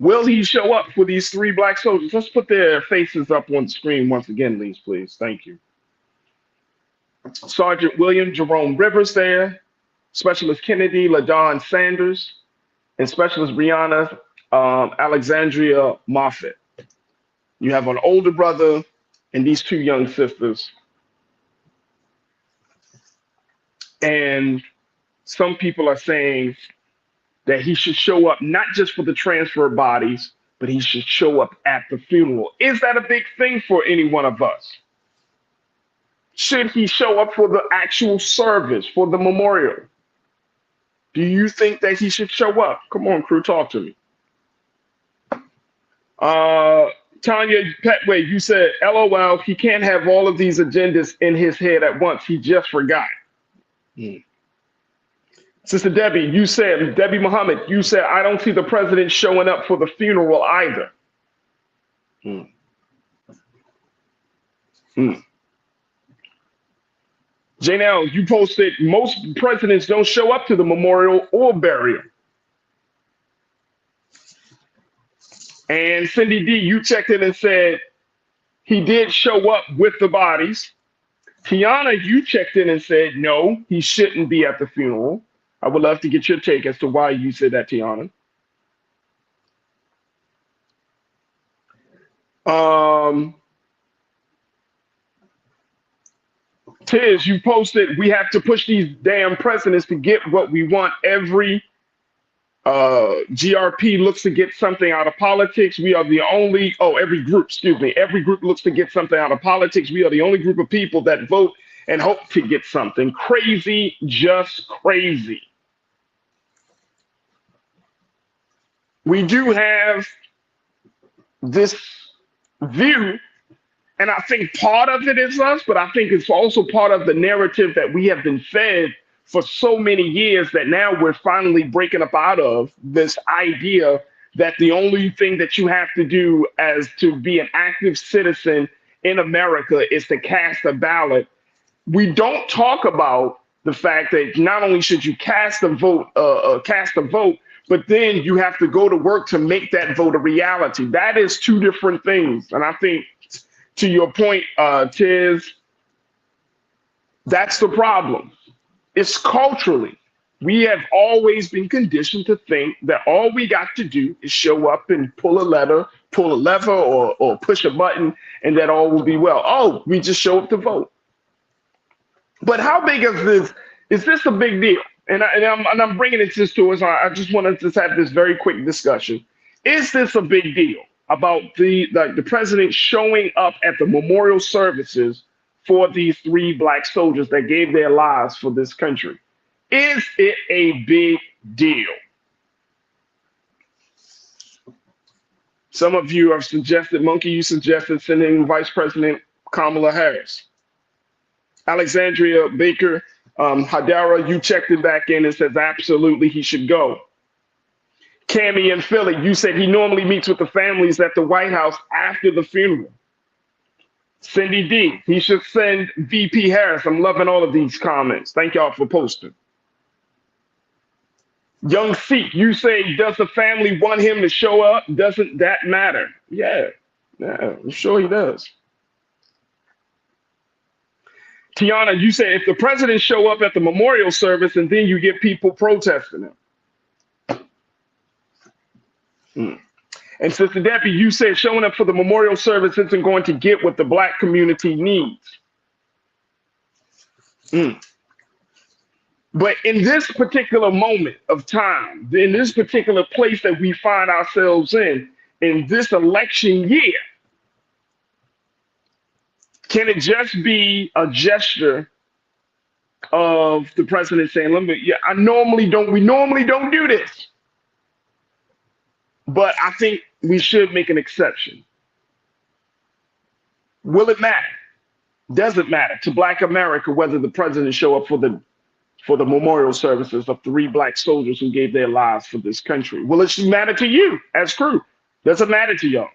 Will he show up for these 3 black soldiers? Let's put their faces up on the screen once again, Lise, please. Thank you. Sergeant William Jerome Rivers there, Specialist Kennedy LaDon Sanders, and Specialist Breonna Alexandria Moffett. You have an older brother and these 2 young sisters. And some people are saying that he should show up not just for the transfer of bodies, but he should show up at the funeral. Is that a big thing for any one of us? Should he show up for the actual service, for the memorial? Do you think that he should show up? Come on, crew, talk to me. Tanya Petway, you said, LOL, he can't have all of these agendas in his head at once. He just forgot. Sister Debbie, you said, Debbie Muhammad, you said, I don't see the president showing up for the funeral either. Janelle, you posted, most presidents don't show up to the memorial or burial. And Cindy D, you checked in and said he did show up with the bodies. Tiana, you checked in and said, no, he shouldn't be at the funeral. I would love to get your take as to why you said that, Tiana. Tiz, you posted, we have to push these damn presidents to get what we want. Every GRP looks to get something out of politics. We are the only, every group looks to get something out of politics. We are the only group of people that vote and hope to get something. Crazy, just crazy. We do have this view, and I think part of it is us, but I think it's also part of the narrative that we have been fed for so many years that now we're finally breaking up out of this idea that the only thing that you have to do as to be an active citizen in America is to cast a ballot. We don't talk about the fact that not only should you cast a vote, but then you have to go to work to make that vote a reality. That is 2 different things. And I think to your point, Tiz, that's the problem. It's culturally. We have always been conditioned to think that all we got to do is show up and pull a lever or push a button, and that all will be well. Oh, we just show up to vote. But how big is this? Is this a big deal? And I'm bringing it just to us. I just want to just have this very quick discussion. Is this a big deal? about the president showing up at the memorial services for these three black soldiers that gave their lives for this country? Is it a big deal? Some of you have suggested, Monkey, you suggested sending Vice President Kamala Harris. Alexandria Baker, Hadara, you checked it back in and says absolutely he should go. Cammy in Philly, you said he normally meets with the families at the White House after the funeral. Cindy D, he should send VP Harris. I'm loving all of these comments. Thank y'all for posting. Young Sikh, you say, does the family want him to show up? Doesn't that matter? Yeah, I'm sure he does. Tiana, you say, if the president show up at the memorial service and then you get people protesting him. And Sister Debbie, you said showing up for the memorial service isn't going to get what the black community needs. But in this particular moment of time, in this particular place that we find ourselves in this election year, can it just be a gesture of the president saying, we normally don't do this, but I think we should make an exception. Will it matter? Does it matter to Black America whether the president show up for the memorial services of three black soldiers who gave their lives for this country? Will it matter to you as crew? Does it matter to y'all?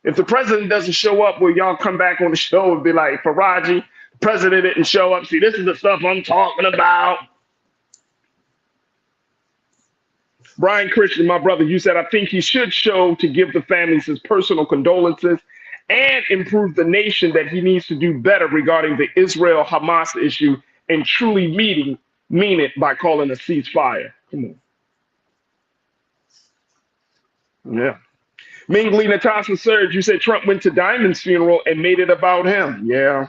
If the president doesn't show up, will y'all come back on the show and be like, Faraji, the president didn't show up. See, this is the stuff I'm talking about. Brian Christian, my brother, you said, I think he should show to give the families his personal condolences and improve the nation, that he needs to do better regarding the Israel-Hamas issue and truly mean it by calling a ceasefire. Come on. Yeah. Mingly Natasha Surge, you said Trump went to Diamond's funeral and made it about him. Yeah.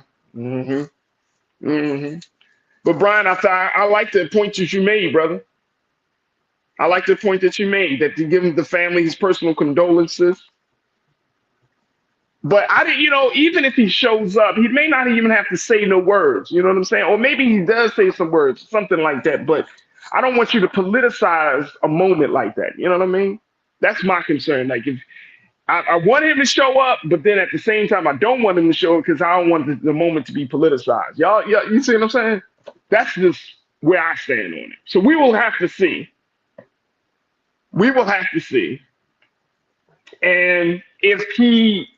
But Brian, I like the point that you made, brother. I like the point that you made, that to give the family his personal condolences. But even if he shows up, he may not even have to say no words. You know what I'm saying? Or maybe he does say some words, something like that. But I don't want you to politicize a moment like that. You know what I mean? That's my concern. Like, if I want him to show up, but then at the same time, I don't want him to show up because I don't want the moment to be politicized. Y'all, you see what I'm saying? That's just where I stand on it. So we will have to see. We will have to see. And if he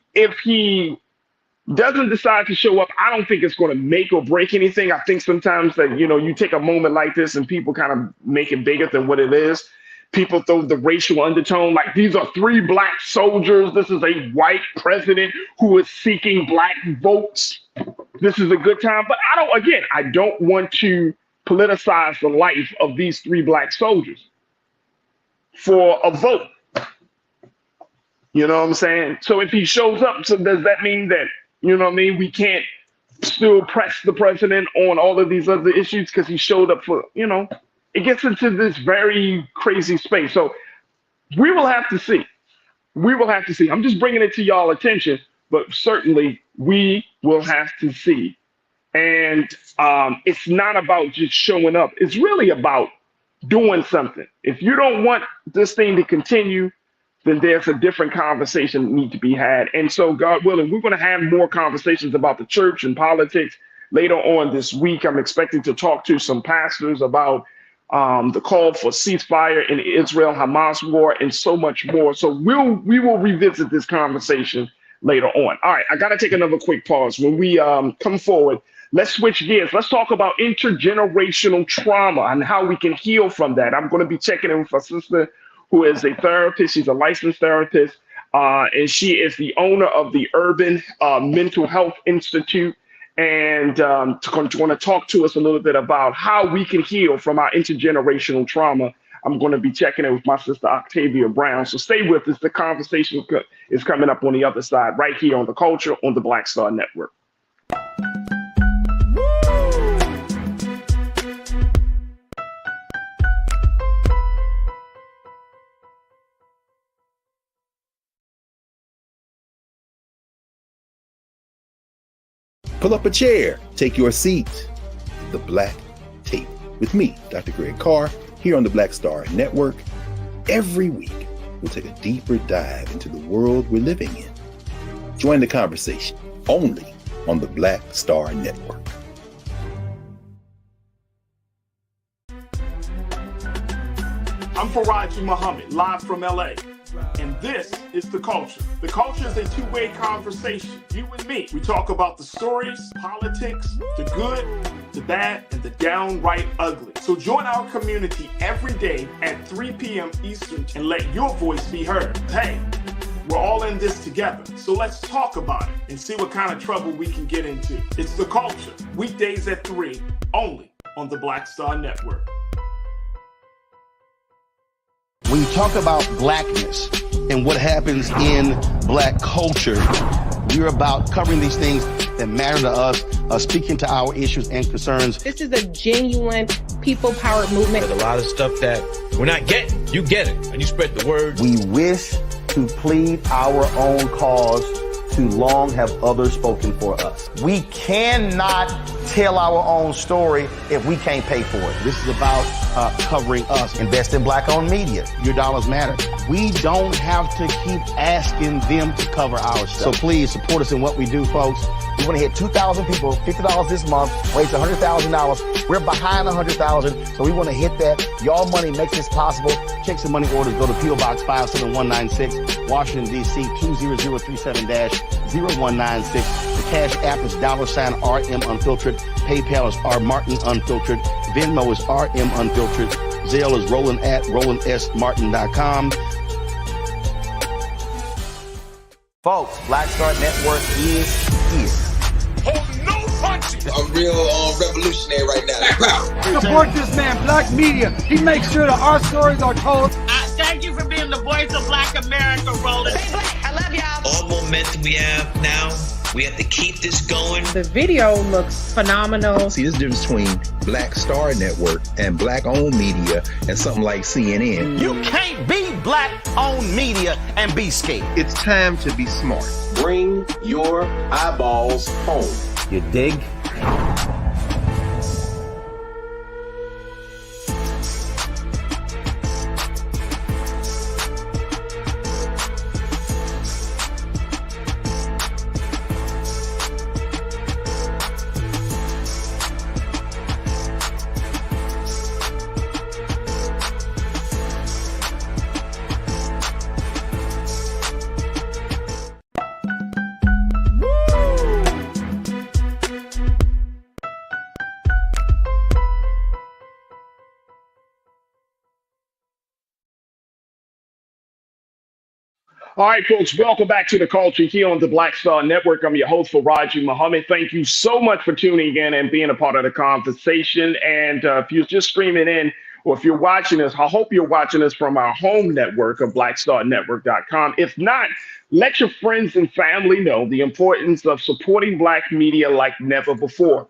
doesn't decide to show up, I don't think it's going to make or break anything. I think sometimes that, you take a moment like this and people kind of make it bigger than what it is. People throw the racial undertone, like these are three black soldiers. This is a white president who is seeking black votes. This is a good time. But I don't want to politicize the life of these three black soldiers for a vote. You know what I'm saying? So if he shows up, so does that mean that, we can't still press the president on all of these other issues because he showed up for, it gets into this very crazy space. So we will have to see. We will have to see. I'm just bringing it to y'all attention, but certainly we will have to see. And it's not about just showing up. It's really about doing something. If you don't want this thing to continue, then there's a different conversation that needs to be had. And so, God willing, we're going to have more conversations about the church and politics later on this week. I'm expecting to talk to some pastors about the call for ceasefire in the Israel-Hamas war and so much more. So we will revisit this conversation later on. All right, I got to take another quick pause. When we come forward, let's switch gears. Let's talk about intergenerational trauma and how we can heal from that. I'm going to be checking in with a sister who is a therapist. She's a licensed therapist, and she is the owner of the Urban Mental Health Institute. And going to talk to us a little bit about how we can heal from our intergenerational trauma. I'm going to be checking in with my sister Octavia Brown. So stay with us. The conversation is coming up on the other side, right here on The Culture on the Black Star Network. Pull up a chair, take your seat. The Black Tape with me, Dr. Greg Carr, here on the Black Star Network. Every week, we'll take a deeper dive into the world we're living in. Join the conversation only on the Black Star Network. I'm Faraji Muhammad, live from LA. And this is The Culture. The Culture is a two-way conversation. You and me. We talk about the stories, politics, the good, the bad, and the downright ugly. So join our community every day at 3 p.m. Eastern and let your voice be heard. Hey, we're all in this together. So let's talk about it and see what kind of trouble we can get into. It's The Culture, weekdays at 3, only on the Black Star Network. When you talk about blackness and what happens in black culture, we're about covering these things that matter to us, speaking to our issues and concerns. This is a genuine people-powered movement. There's a lot of stuff that we're not getting. You get it, and you spread the word. We wish to plead our own cause. Too long have others spoken for us. We cannot tell our own story if we can't pay for it. This is about covering us. Invest in black-owned media. Your dollars matter. We don't have to keep asking them to cover our stuff. So please support us in what we do, folks. We want to hit 2,000 people, $50 this month, raise $100,000. We're behind 100,000, so we want to hit that. Y'all money makes this possible. Check some money orders. Go to P.O. Box 57196, Washington, D.C. 20037-0196. The Cash App is $RM Unfiltered. PayPal is R Martin Unfiltered. Venmo is RM Unfiltered. Zelle is Roland at RolandSMartin.com. Folks, Black Star Network is here. I'm real revolutionary right now. Support this man, Black Media. He makes sure that our stories are told. Thank you for being the voice of Black America, Roland. Stay black. I love y'all. All momentum we have now, we have to keep this going. The video looks phenomenal. See, there's a difference between Black Star Network and black-owned media and something like CNN. You can't be black-owned media and be scared. It's time to be smart. Bring your eyeballs home. You dig? All right, folks, welcome back to The Culture here on the Black Star Network. I'm your host, Faraji Muhammad. Thank you so much for tuning in and being a part of the conversation. And if you're just streaming in, or if you're watching us, I hope you're watching us from our home network of blackstarnetwork.com. If not, let your friends and family know the importance of supporting Black media like never before.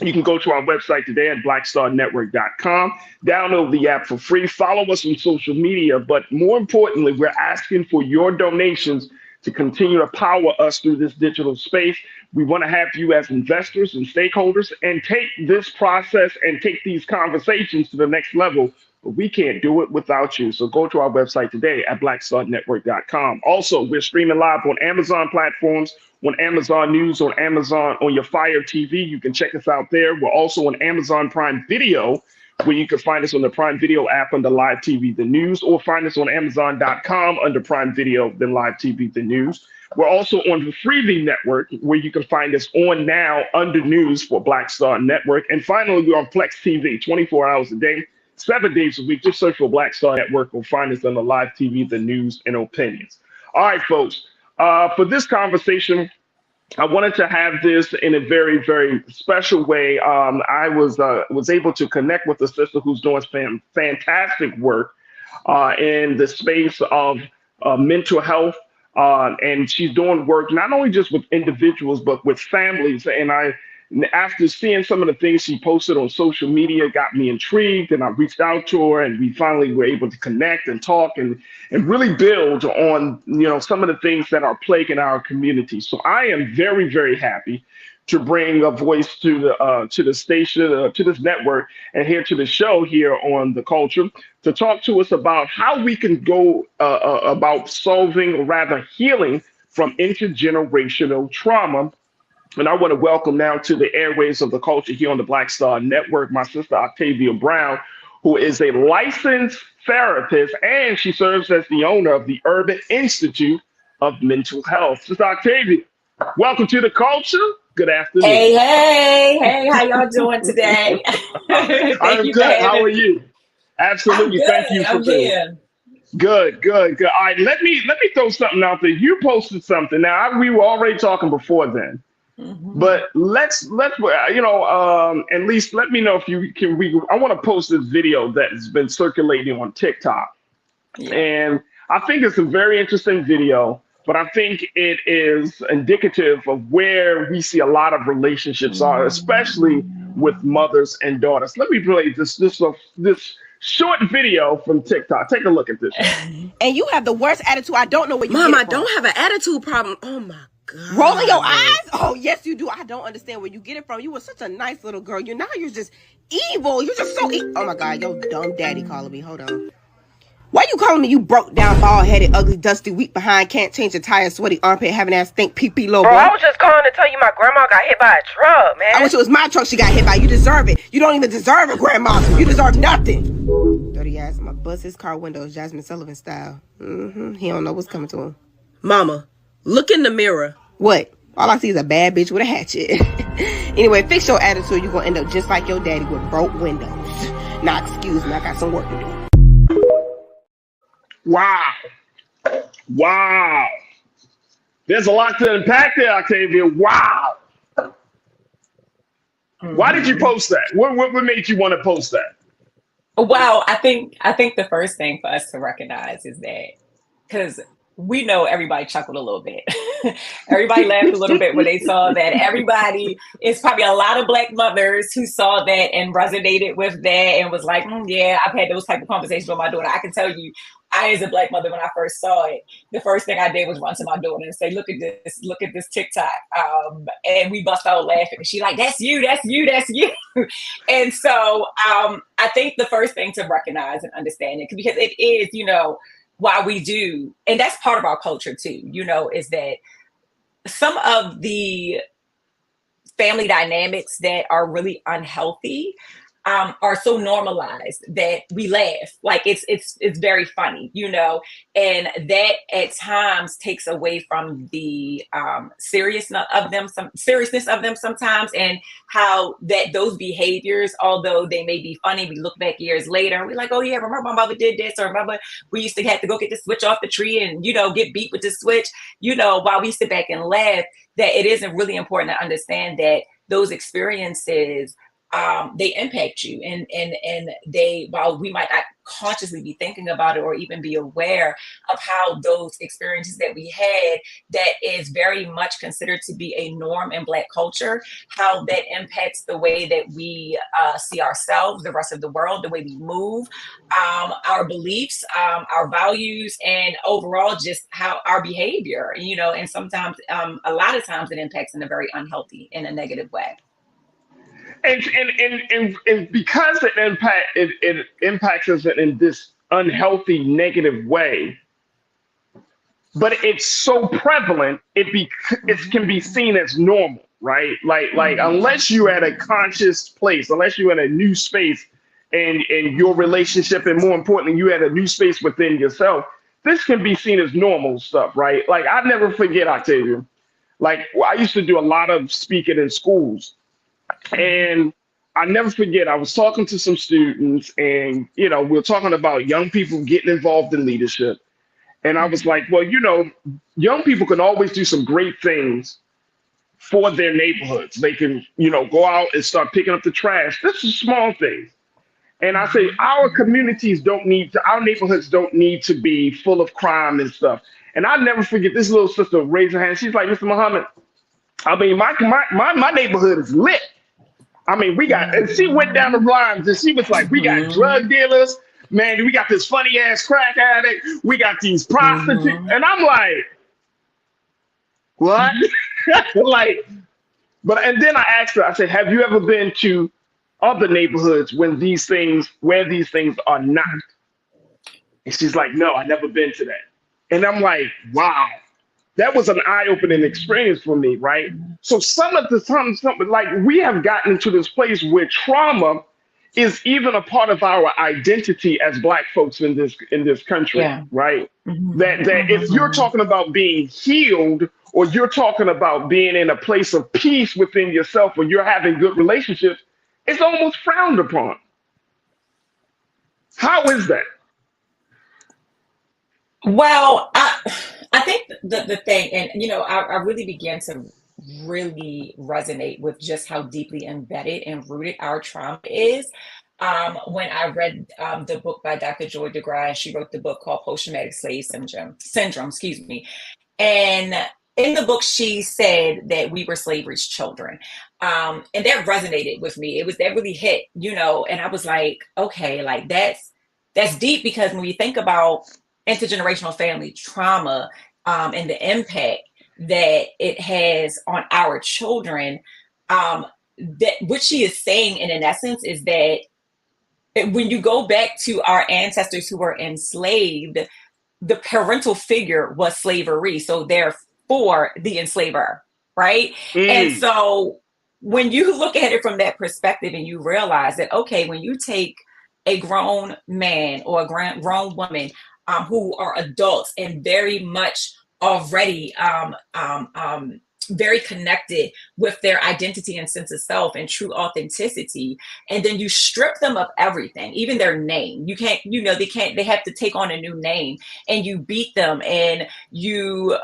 You can go to our website today at blackstarnetwork.com, download the app for free, follow us on social media, but more importantly, we're asking for your donations to continue to power us through this digital space. We want to have you as investors and stakeholders and take this process and take these conversations to the next level, but we can't do it without you. So go to our website today at blackstarnetwork.com. Also, we're streaming live on Amazon platforms, on Amazon News, on Amazon, on your Fire TV. You can check us out there. We're also on Amazon Prime Video, where you can find us on the Prime Video app under Live TV, The News, or find us on Amazon.com under Prime Video, then Live TV, The News. We're also on the Freevee Network, where you can find us on now under News for Black Star Network. And finally, we're on Flex TV, 24 hours a day, 7 days a week. Just search for Black Star Network or find us on the Live TV, The News, and Opinions. All right, folks. For this conversation, I wanted to have this in a very, very special way. I was able to connect with a sister who's doing fantastic work in the space of mental health, and she's doing work not only just with individuals but with families. And after seeing some of the things she posted on social media, got me intrigued, and I reached out to her, and we finally were able to connect and talk and really build on some of the things that are plaguing our community. So I am very, very happy to bring a voice to the station, to this network, and here to the show here on The Culture to talk to us about how we can go about solving, or rather healing from intergenerational trauma. And I want to welcome now to the airways of The Culture here on the Black Star Network, my sister Octavia Brown, who is a licensed therapist, and she serves as the owner of the Urban Institute of Mental Health. Sister Octavia, welcome to The Culture. Good afternoon. Hey, how y'all doing today? I'm good. How are you? Absolutely. Thank you for being here. Good. All right, let me throw something out there. You posted something. Now we were already talking before then. But let's at least let me know if you can. I want to post this video that has been circulating on TikTok, and I think it's a very interesting video. But I think it is indicative of where we see a lot of relationships are, especially with mothers and daughters. Let me play this short video from TikTok. Take a look at this. And you have the worst attitude. I don't know where you Mom, get I it from. don't have an attitude problem. Oh my God. Rolling your eyes? Oh, yes, you do. I don't understand where you get it from. You were such a nice little girl. You're just evil. You're just so oh my God, your dumb daddy calling me. Hold on. Why you calling me you broke down, bald-headed, ugly, dusty, weak behind, can't change a tire, sweaty, armpit, having ass, stink, pee-pee, little boy? Bro, I was just calling to tell you my grandma got hit by a truck, man. I wish it was my truck she got hit by. You deserve it. You don't even deserve it, Grandma. You deserve nothing. Dirty ass. My bust his car windows, Jasmine Sullivan style. He don't know what's coming to him. Mama, look in the mirror. What? All I see is a bad bitch with a hatchet. Anyway, fix your attitude. You're going to end up just like your daddy with broke windows. Now, excuse me. I got some work to do. Wow. There's a lot to unpack there, Octavia. Wow. Why did you post that? What made you want to post that? Well, I think the first thing for us to recognize is that, because we know everybody chuckled a little bit. Everybody laughed a little bit when they saw that. It's probably a lot of Black mothers who saw that and resonated with that and was like, yeah, I've had those type of conversations with my daughter. I can tell you, I, as a Black mother, when I first saw it, the first thing I did was run to my daughter and say, look at this TikTok. And we bust out laughing. And she's like, that's you. And so I think the first thing to recognize and understand it, because it is, why we do, and that's part of our culture too, is that some of the family dynamics that are really unhealthy are so normalized that we laugh. Like it's very funny, and that at times takes away from the seriousness of them sometimes, and how that those behaviors, although they may be funny, we look back years later and we're like, oh yeah, remember my mother did this, or remember we used to have to go get the switch off the tree and get beat with the switch, while we sit back and laugh, that it isn't really important to understand that those experiences they impact you, and they, while we might not consciously be thinking about it or even be aware of how those experiences that we had, that is very much considered to be a norm in Black culture, how that impacts the way that we see ourselves, the rest of the world, the way we move, our beliefs, our values, and overall just how our behavior, and sometimes, a lot of times it impacts in a very unhealthy, in a negative way. And because it impacts us in this unhealthy, negative way, but it's so prevalent, it can be seen as normal, right? Like unless you're at a conscious place, unless you're in a new space in your relationship, and more importantly, you had a new space within yourself, this can be seen as normal stuff, right? Like I never forget, Octavia. Like I used to do a lot of speaking in schools. And I never forget, I was talking to some students, and we were talking about young people getting involved in leadership. And I was like, well, young people can always do some great things for their neighborhoods. They can, go out and start picking up the trash. This is small things. And I say our neighborhoods don't need to be full of crime and stuff. And I'll never forget, this little sister raised her hand. She's like, Mr. Muhammad, I mean, my neighborhood is lit. I mean, and she went down the lines and she was like, we got drug dealers, man, we got this funny ass crack addict, we got these prostitutes. And I'm like, what? Like, But and then I asked her, I said, have you ever been to other neighborhoods where these things are not? And she's like, no, I never been to that. And I'm like, wow, that was an eye-opening experience for me, right? So some of the times, like we have gotten to this place where trauma is even a part of our identity as Black folks in this country, Yeah. right? That if you're talking about being healed, or you're talking about being in a place of peace within yourself, or you're having good relationships, it's almost frowned upon. How is that? Well, I think the thing, and I really began to really resonate with just how deeply embedded and rooted our trauma is. When I read the book by Dr. Joy DeGrasse, she wrote the book called Post-Traumatic Slave Syndrome, excuse me. And in the book, she said that we were slavery's children. And that resonated with me. That really hit, and I was like, okay, like that's deep, because when you think about intergenerational family trauma, and the impact that it has on our children, that what she is saying in essence is that when you go back to our ancestors who were enslaved, the parental figure was slavery. So therefore the enslaver, right? And so when you look at it from that perspective and you realize that, okay, when you take a grown man or a grown woman who are adults and very much already very connected with their identity and sense of self and true authenticity, and then you strip them of everything, even their name. You can't, they have to take on a new name, and you beat them, and you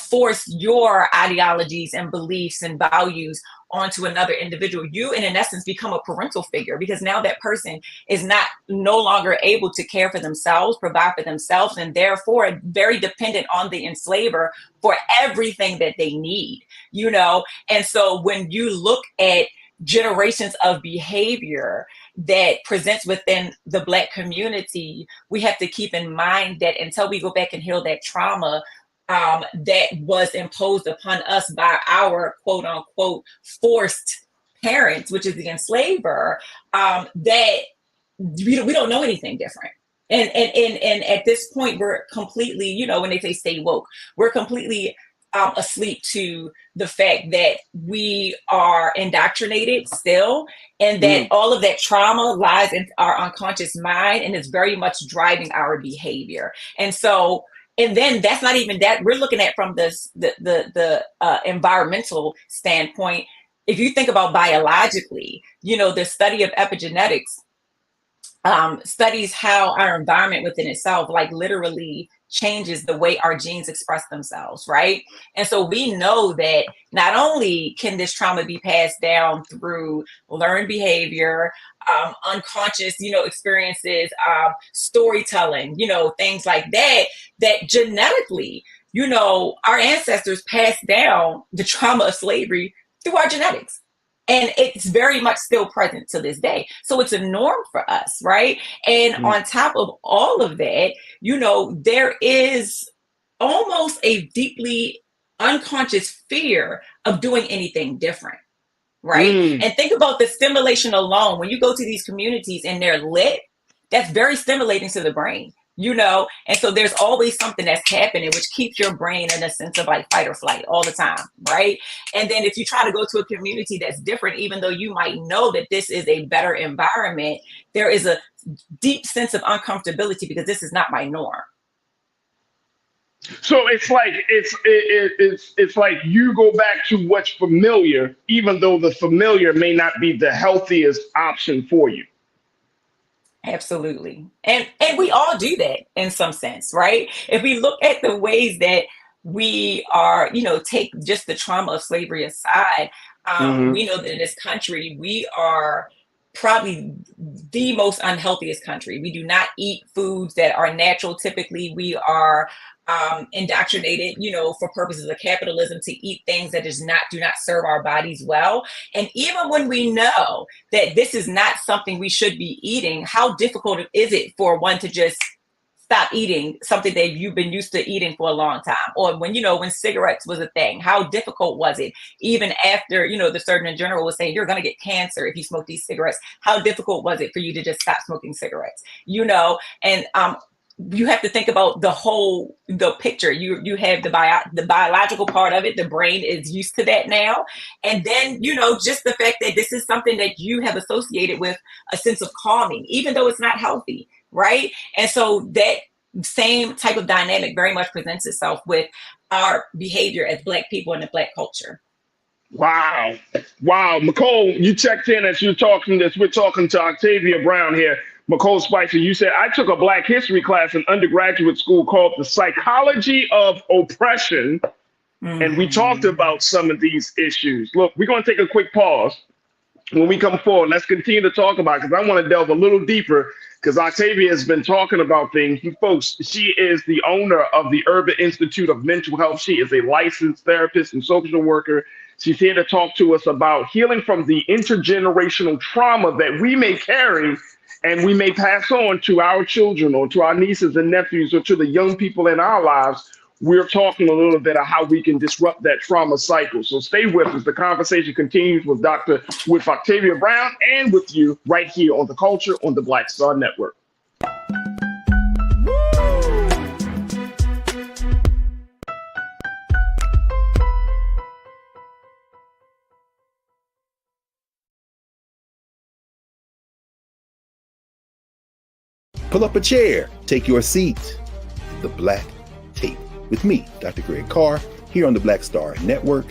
force your ideologies and beliefs and values onto another individual. You, in essence, become a parental figure, because now that person is no longer able to care for themselves, provide for themselves, and therefore very dependent on the enslaver for everything that they need, And so when you look at generations of behavior that presents within the Black community, we have to keep in mind that until we go back and heal that trauma, that was imposed upon us by our quote unquote forced parents, which is the enslaver, that we don't know anything different. And at this point, we're completely, when they say stay woke, we're completely asleep to the fact that we are indoctrinated still, and that all of that trauma lies in our unconscious mind and is very much driving our behavior. And so, and then that's not even that. We're looking at from the environmental standpoint. If you think about biologically, the study of epigenetics studies how our environment within itself, like literally changes the way our genes express themselves, right? And so we know that not only can this trauma be passed down through learned behavior, unconscious, experiences, storytelling, things like that, that genetically, our ancestors passed down the trauma of slavery through our genetics. And it's very much still present to this day. So it's a norm for us, right? And on top of all of that, there is almost a deeply unconscious fear of doing anything different, right? And think about the stimulation alone. When you go to these communities and they're lit, that's very stimulating to the brain. And so there's always something that's happening, which keeps your brain in a sense of like fight or flight all the time, right? And then if you try to go to a community that's different, even though you might know that this is a better environment, there is a deep sense of uncomfortability because this is not my norm. So it's like it's like you go back to what's familiar, even though the familiar may not be the healthiest option for you. Absolutely. And we all do that in some sense, right? If we look at the ways that we are, take just the trauma of slavery aside, we know that in this country, we are probably the most unhealthiest country. We do not eat foods that are natural. Typically, we are indoctrinated, for purposes of capitalism, to eat things that do not serve our bodies well. And even when we know that this is not something we should be eating, how difficult is it for one to just stop eating something that you've been used to eating for a long time? Or when, when cigarettes was a thing, how difficult was it? Even after, the Surgeon General was saying, you're going to get cancer if you smoke these cigarettes. How difficult was it for you to just stop smoking cigarettes? And you have to think about the picture. You have the biological part of it. The brain is used to that now. And then, just the fact that this is something that you have associated with a sense of calming, even though it's not healthy, right? And so that same type of dynamic very much presents itself with our behavior as Black people in the Black culture. Wow. Nicole, you checked in as you're talking this. We're talking to Octavia Brown here. Nicole Spicer, you said, I took a Black history class in undergraduate school called The Psychology of Oppression. And we talked about some of these issues. Look, we're going to take a quick pause. When we come forward, let's continue to talk about it, because I want to delve a little deeper, because Octavia has been talking about things. You folks, she is the owner of the Urban Institute of Mental Health. She is a licensed therapist and social worker. She's here to talk to us about healing from the intergenerational trauma that we may carry and we may pass on to our children or to our nieces and nephews or to the young people in our lives. We're talking a little bit of how we can disrupt that trauma cycle. So stay with us. The conversation continues with Octavia Brown and with you right here on The Culture on the Black Star Network. Pull up a chair, take your seat. The Black Tape with me, Dr. Greg Carr, here on the Black Star Network.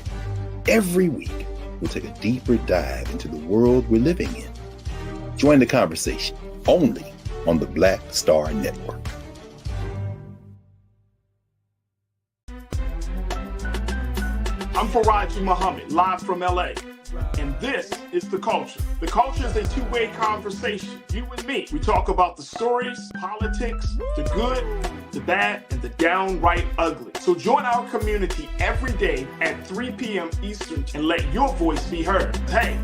Every week, we'll take a deeper dive into the world we're living in. Join the conversation only on the Black Star Network. I'm Faraji Muhammad, live from LA. And this is The Culture. The Culture is a two-way conversation. You and me. We talk about the stories, politics, the good, the bad, and the downright ugly. So join our community every day at 3 p.m. Eastern and let your voice be heard. Hey,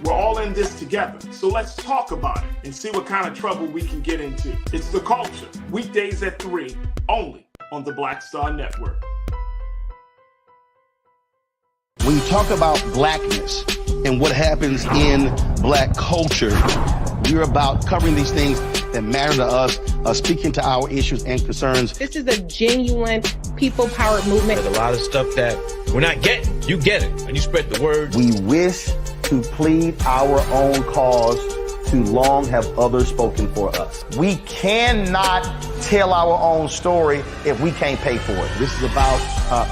we're all in this together. So let's talk about it and see what kind of trouble we can get into. It's The Culture, weekdays at 3, only on the Black Star Network. When you talk about blackness and what happens in Black culture, we're about covering these things that matter to us, speaking to our issues and concerns. This is a genuine people-powered movement. There's a lot of stuff that we're not getting. You get it, and you spread the word. We wish to plead our own cause. Too long have others spoken for us. We cannot tell our own story if we can't pay for it. This is about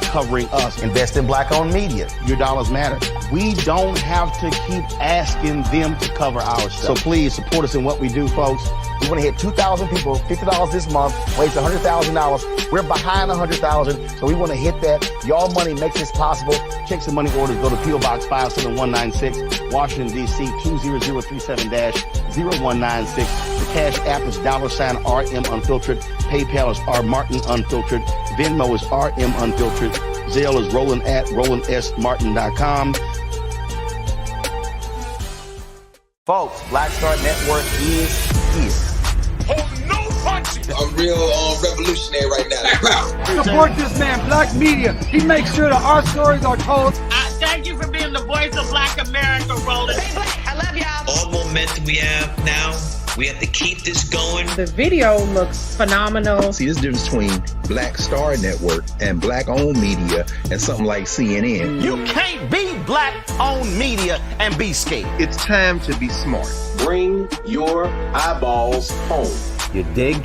covering us. Invest in Black-owned media. Your dollars matter. We don't have to keep asking them to cover our stuff. So please support us in what we do, folks. We want to hit 2,000 people, $50 this month, raise $100,000. We're behind 100,000, so we want to hit that. Y'all money makes this possible. Check some money orders. Go to P.O. Box 57196, Washington, D.C. 20037-0196. The Cash App is $RM Unfiltered. PayPal is R Martin Unfiltered. Venmo is RM Unfiltered. Zelle is Roland at RolandSMartin.com. Folks, Black Star Network is here. Oh, no punching! I'm real revolutionary right now. Support this man, Black Media. He makes sure that our stories are told. Thank you for being the voice of Black America, Roland. Stay Black. I love y'all. All momentum we have now, we have to keep this going. The video looks phenomenal. See, this difference between Black Star Network and Black-owned media and something like CNN. You can't be Black-owned media and be scared. It's time to be smart. Bring your eyeballs home. You dig?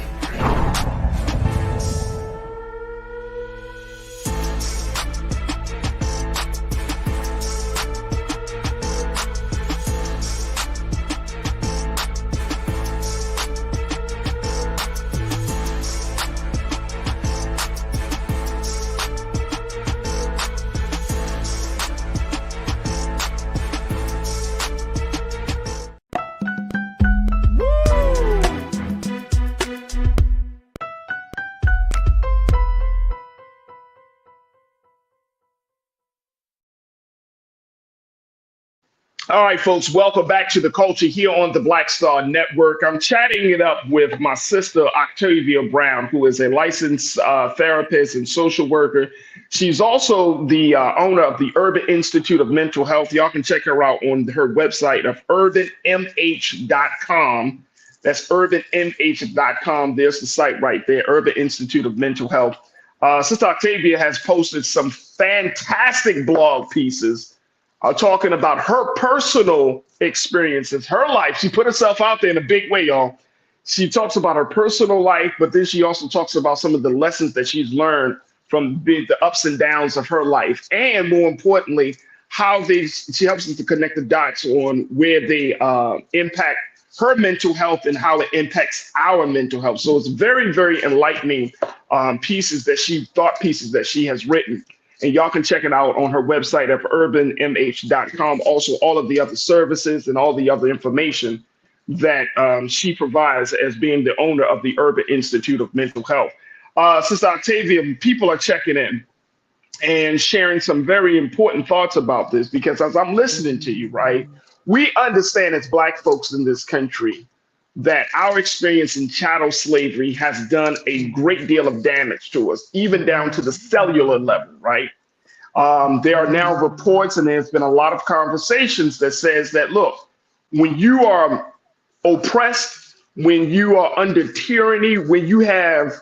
All right, folks, welcome back to the culture here on the Black Star Network. I'm chatting it up with my sister, Octavia Brown, who is a licensed therapist and social worker. She's also the owner of the Urban Institute of Mental Health. Y'all can check her out on her website of urbanmh.com. That's urbanmh.com. There's the site right there, Urban Institute of Mental Health. Sister Octavia has posted some fantastic blog pieces talking about her personal experiences, her life. She put herself out there in a big way, y'all. She talks about her personal life, but then she also talks about some of the lessons that she's learned from the ups and downs of her life. And more importantly, she helps us to connect the dots on where they impact her mental health and how it impacts our mental health. So it's very, very enlightening thought pieces that she has written. And y'all can check it out on her website at urbanmh.com. Also, all of the other services and all the other information that she provides as being the owner of the Urban Institute of Mental Health. Sister Octavia, people are checking in and sharing some very important thoughts about this, because as I'm listening to you, right, we understand as Black folks in this country that our experience in chattel slavery has done a great deal of damage to us, even down to the cellular level, right? There are now reports, and there's been a lot of conversations that says that, look, when you are oppressed, when you are under tyranny, when you have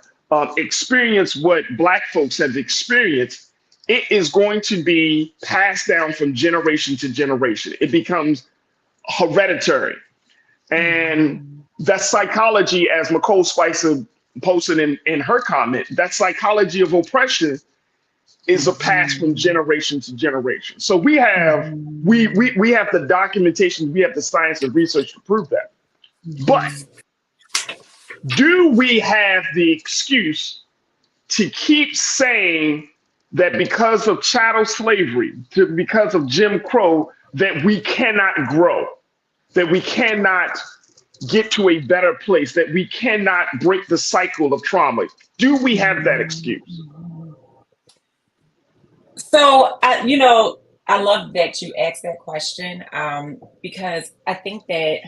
experienced what Black folks have experienced, it is going to be passed down from generation to generation. It becomes hereditary. And that psychology, as McCole Spicer posted in her comment, that psychology of oppression is a pass from generation to generation. So we have the documentation, we have the science and research to prove that. But do we have the excuse to keep saying that because of chattel slavery, because of Jim Crow, that we cannot grow, that we cannot get to a better place, that we cannot break the cycle of trauma? Do we have that excuse? So, I love that you asked that question, because I think that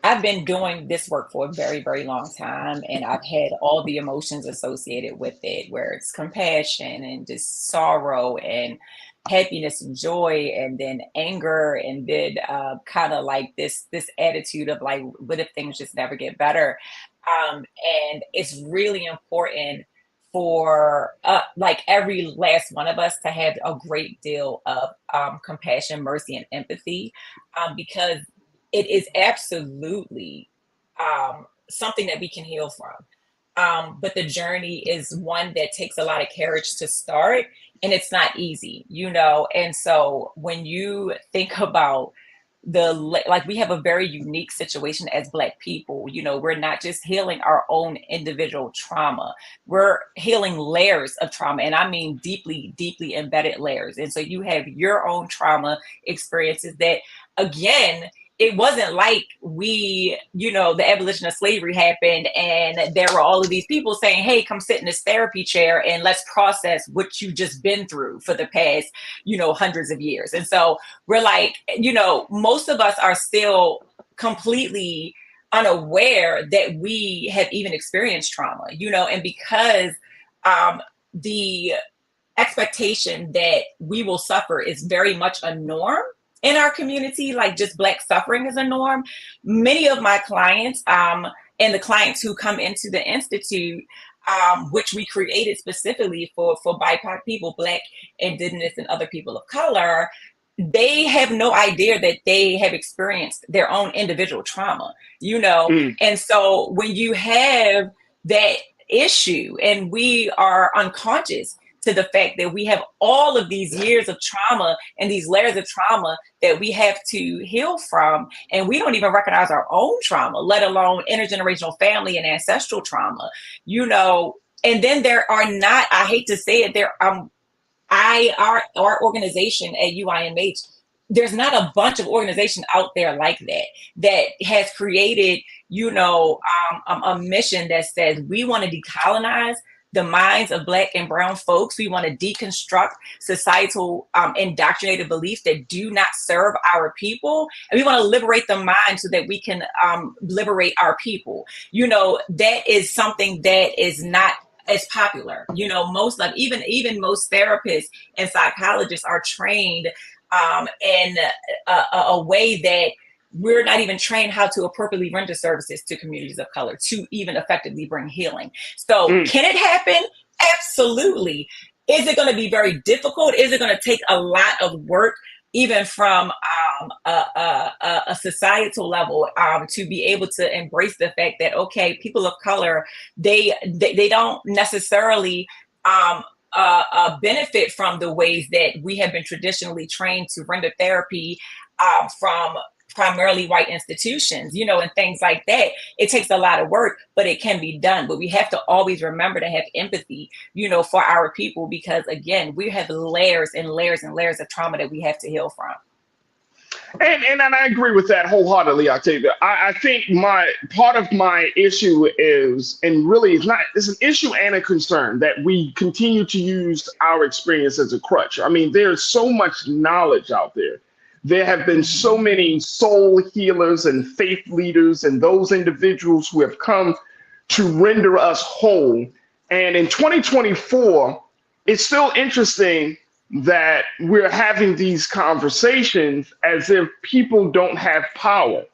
I've been doing this work for a very, very long time, and I've had all the emotions associated with it, where it's compassion and just sorrow and happiness and joy, and then anger, and then kind of like this attitude of like, what if things just never get better? And it's really important for like every last one of us to have a great deal of compassion, mercy, and empathy, because it is absolutely something that we can heal from. But the journey is one that takes a lot of courage to start, and it's not easy, And so when you think about we have a very unique situation as Black people, we're not just healing our own individual trauma, we're healing layers of trauma. And I mean, deeply, deeply embedded layers. And so you have your own trauma experiences that, again, it wasn't like the abolition of slavery happened and there were all of these people saying, hey, come sit in this therapy chair and let's process what you've just been through for the past, hundreds of years. And so we're like, most of us are still completely unaware that we have even experienced trauma, and because the expectation that we will suffer is very much a norm in our community, like just Black suffering is a norm. Many of my clients and the clients who come into the Institute, which we created specifically for BIPOC people, Black, Indigenous, and other people of color, they have no idea that they have experienced their own individual trauma, And so when you have that issue and we are unconscious to the fact that we have all of these years of trauma and these layers of trauma that we have to heal from, and we don't even recognize our own trauma, let alone intergenerational family and ancestral trauma, and then there are not, I hate to say it, our organization at UIMH, there's not a bunch of organizations out there like that has created, a mission that says we want to decolonize the minds of Black and brown folks. We want to deconstruct societal indoctrinated beliefs that do not serve our people. And we want to liberate the mind so that we can liberate our people. You know, that is something that is not as popular. You know, most of even most therapists and psychologists are trained in a way that we're not even trained how to appropriately render services to communities of color to even effectively bring healing. So can it happen? Absolutely. Is it going to be very difficult? Is it going to take a lot of work, even from a societal level, to be able to embrace the fact that, okay, people of color, they don't necessarily benefit from the ways that we have been traditionally trained to render therapy from primarily white institutions, you know, and things like that. It takes a lot of work, but it can be done. But we have to always remember to have empathy, you know, for our people, because again, we have layers and layers and layers of trauma that we have to heal from. And I agree with that wholeheartedly, Octavia. I think part of my issue is, and really it's an issue and a concern, that we continue to use our experience as a crutch. I mean, there's so much knowledge out there. There have been so many soul healers and faith leaders and those individuals who have come to render us whole. And in 2024, it's still interesting that we're having these conversations as if people don't have power.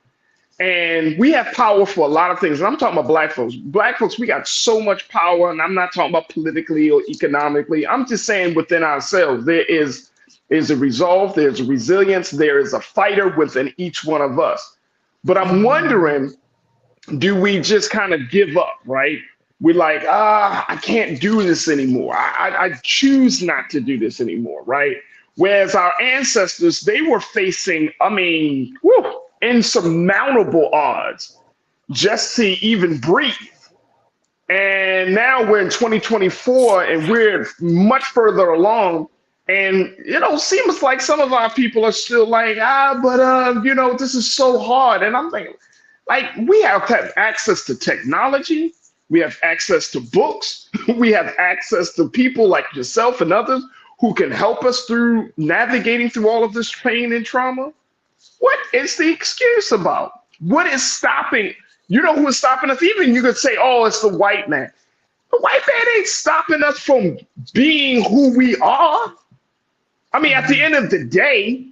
And we have power for a lot of things. And I'm talking about Black folks. Black folks, we got so much power. And I'm not talking about politically or economically. I'm just saying within ourselves, there's a resolve, there's a resilience, there is a fighter within each one of us. But I'm wondering, do we just kind of give up, right? We're like, I can't do this anymore. I choose not to do this anymore, right? Whereas our ancestors, they were facing, insurmountable odds just to even breathe. And now we're in 2024 and we're much further along. And, you know, seems like some of our people are still like, this is so hard. And I'm thinking, like, we have access to technology. We have access to books. We have access to people like yourself and others who can help us through navigating through all of this pain and trauma. What is the excuse about? What is stopping? You know who is stopping us? Even you could say, oh, it's the white man. The white man ain't stopping us from being who we are. I mean, at the end of the day,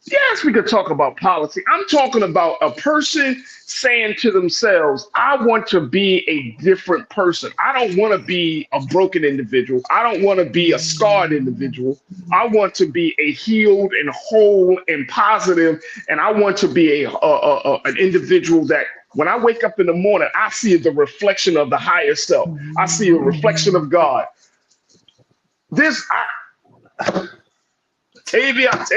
yes, we could talk about policy. I'm talking about a person saying to themselves, I want to be a different person. I don't want to be a broken individual. I don't want to be a scarred individual. I want to be a healed and whole and positive. And I want to be an individual that when I wake up in the morning, I see the reflection of the higher self. I see a reflection of God. Tavia. I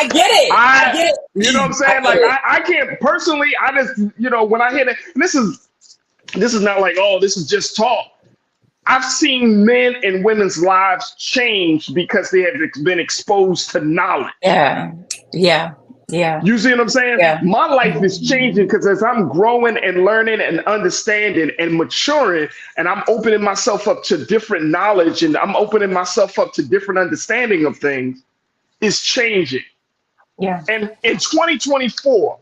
get it. I get it. You know what I'm saying? Like I can't personally. I just, when I hear that, this is not like, oh, this is just talk. I've seen men and women's lives change because they have been exposed to knowledge. Yeah. You see what I'm saying? Yeah. My life is changing because as I'm growing and learning and understanding and maturing, and I'm opening myself up to different knowledge and I'm opening myself up to different understanding of things, is changing. Yeah. And in 2024,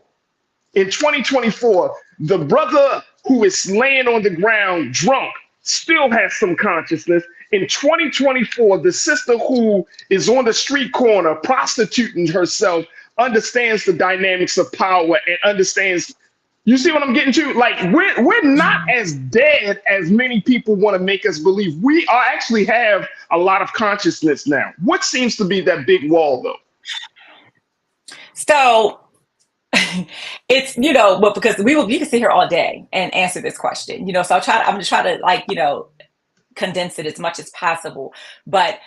the brother who is laying on the ground drunk still has some consciousness. In 2024, the sister who is on the street corner prostituting herself understands the dynamics of power and understands. You see what I'm getting to? Like, we're not as dead as many people want to make us believe. We actually have a lot of consciousness now. What seems to be that big wall, though? So it's, well, because we can sit here all day and answer this question, so I'm going to try to condense it as much as possible. But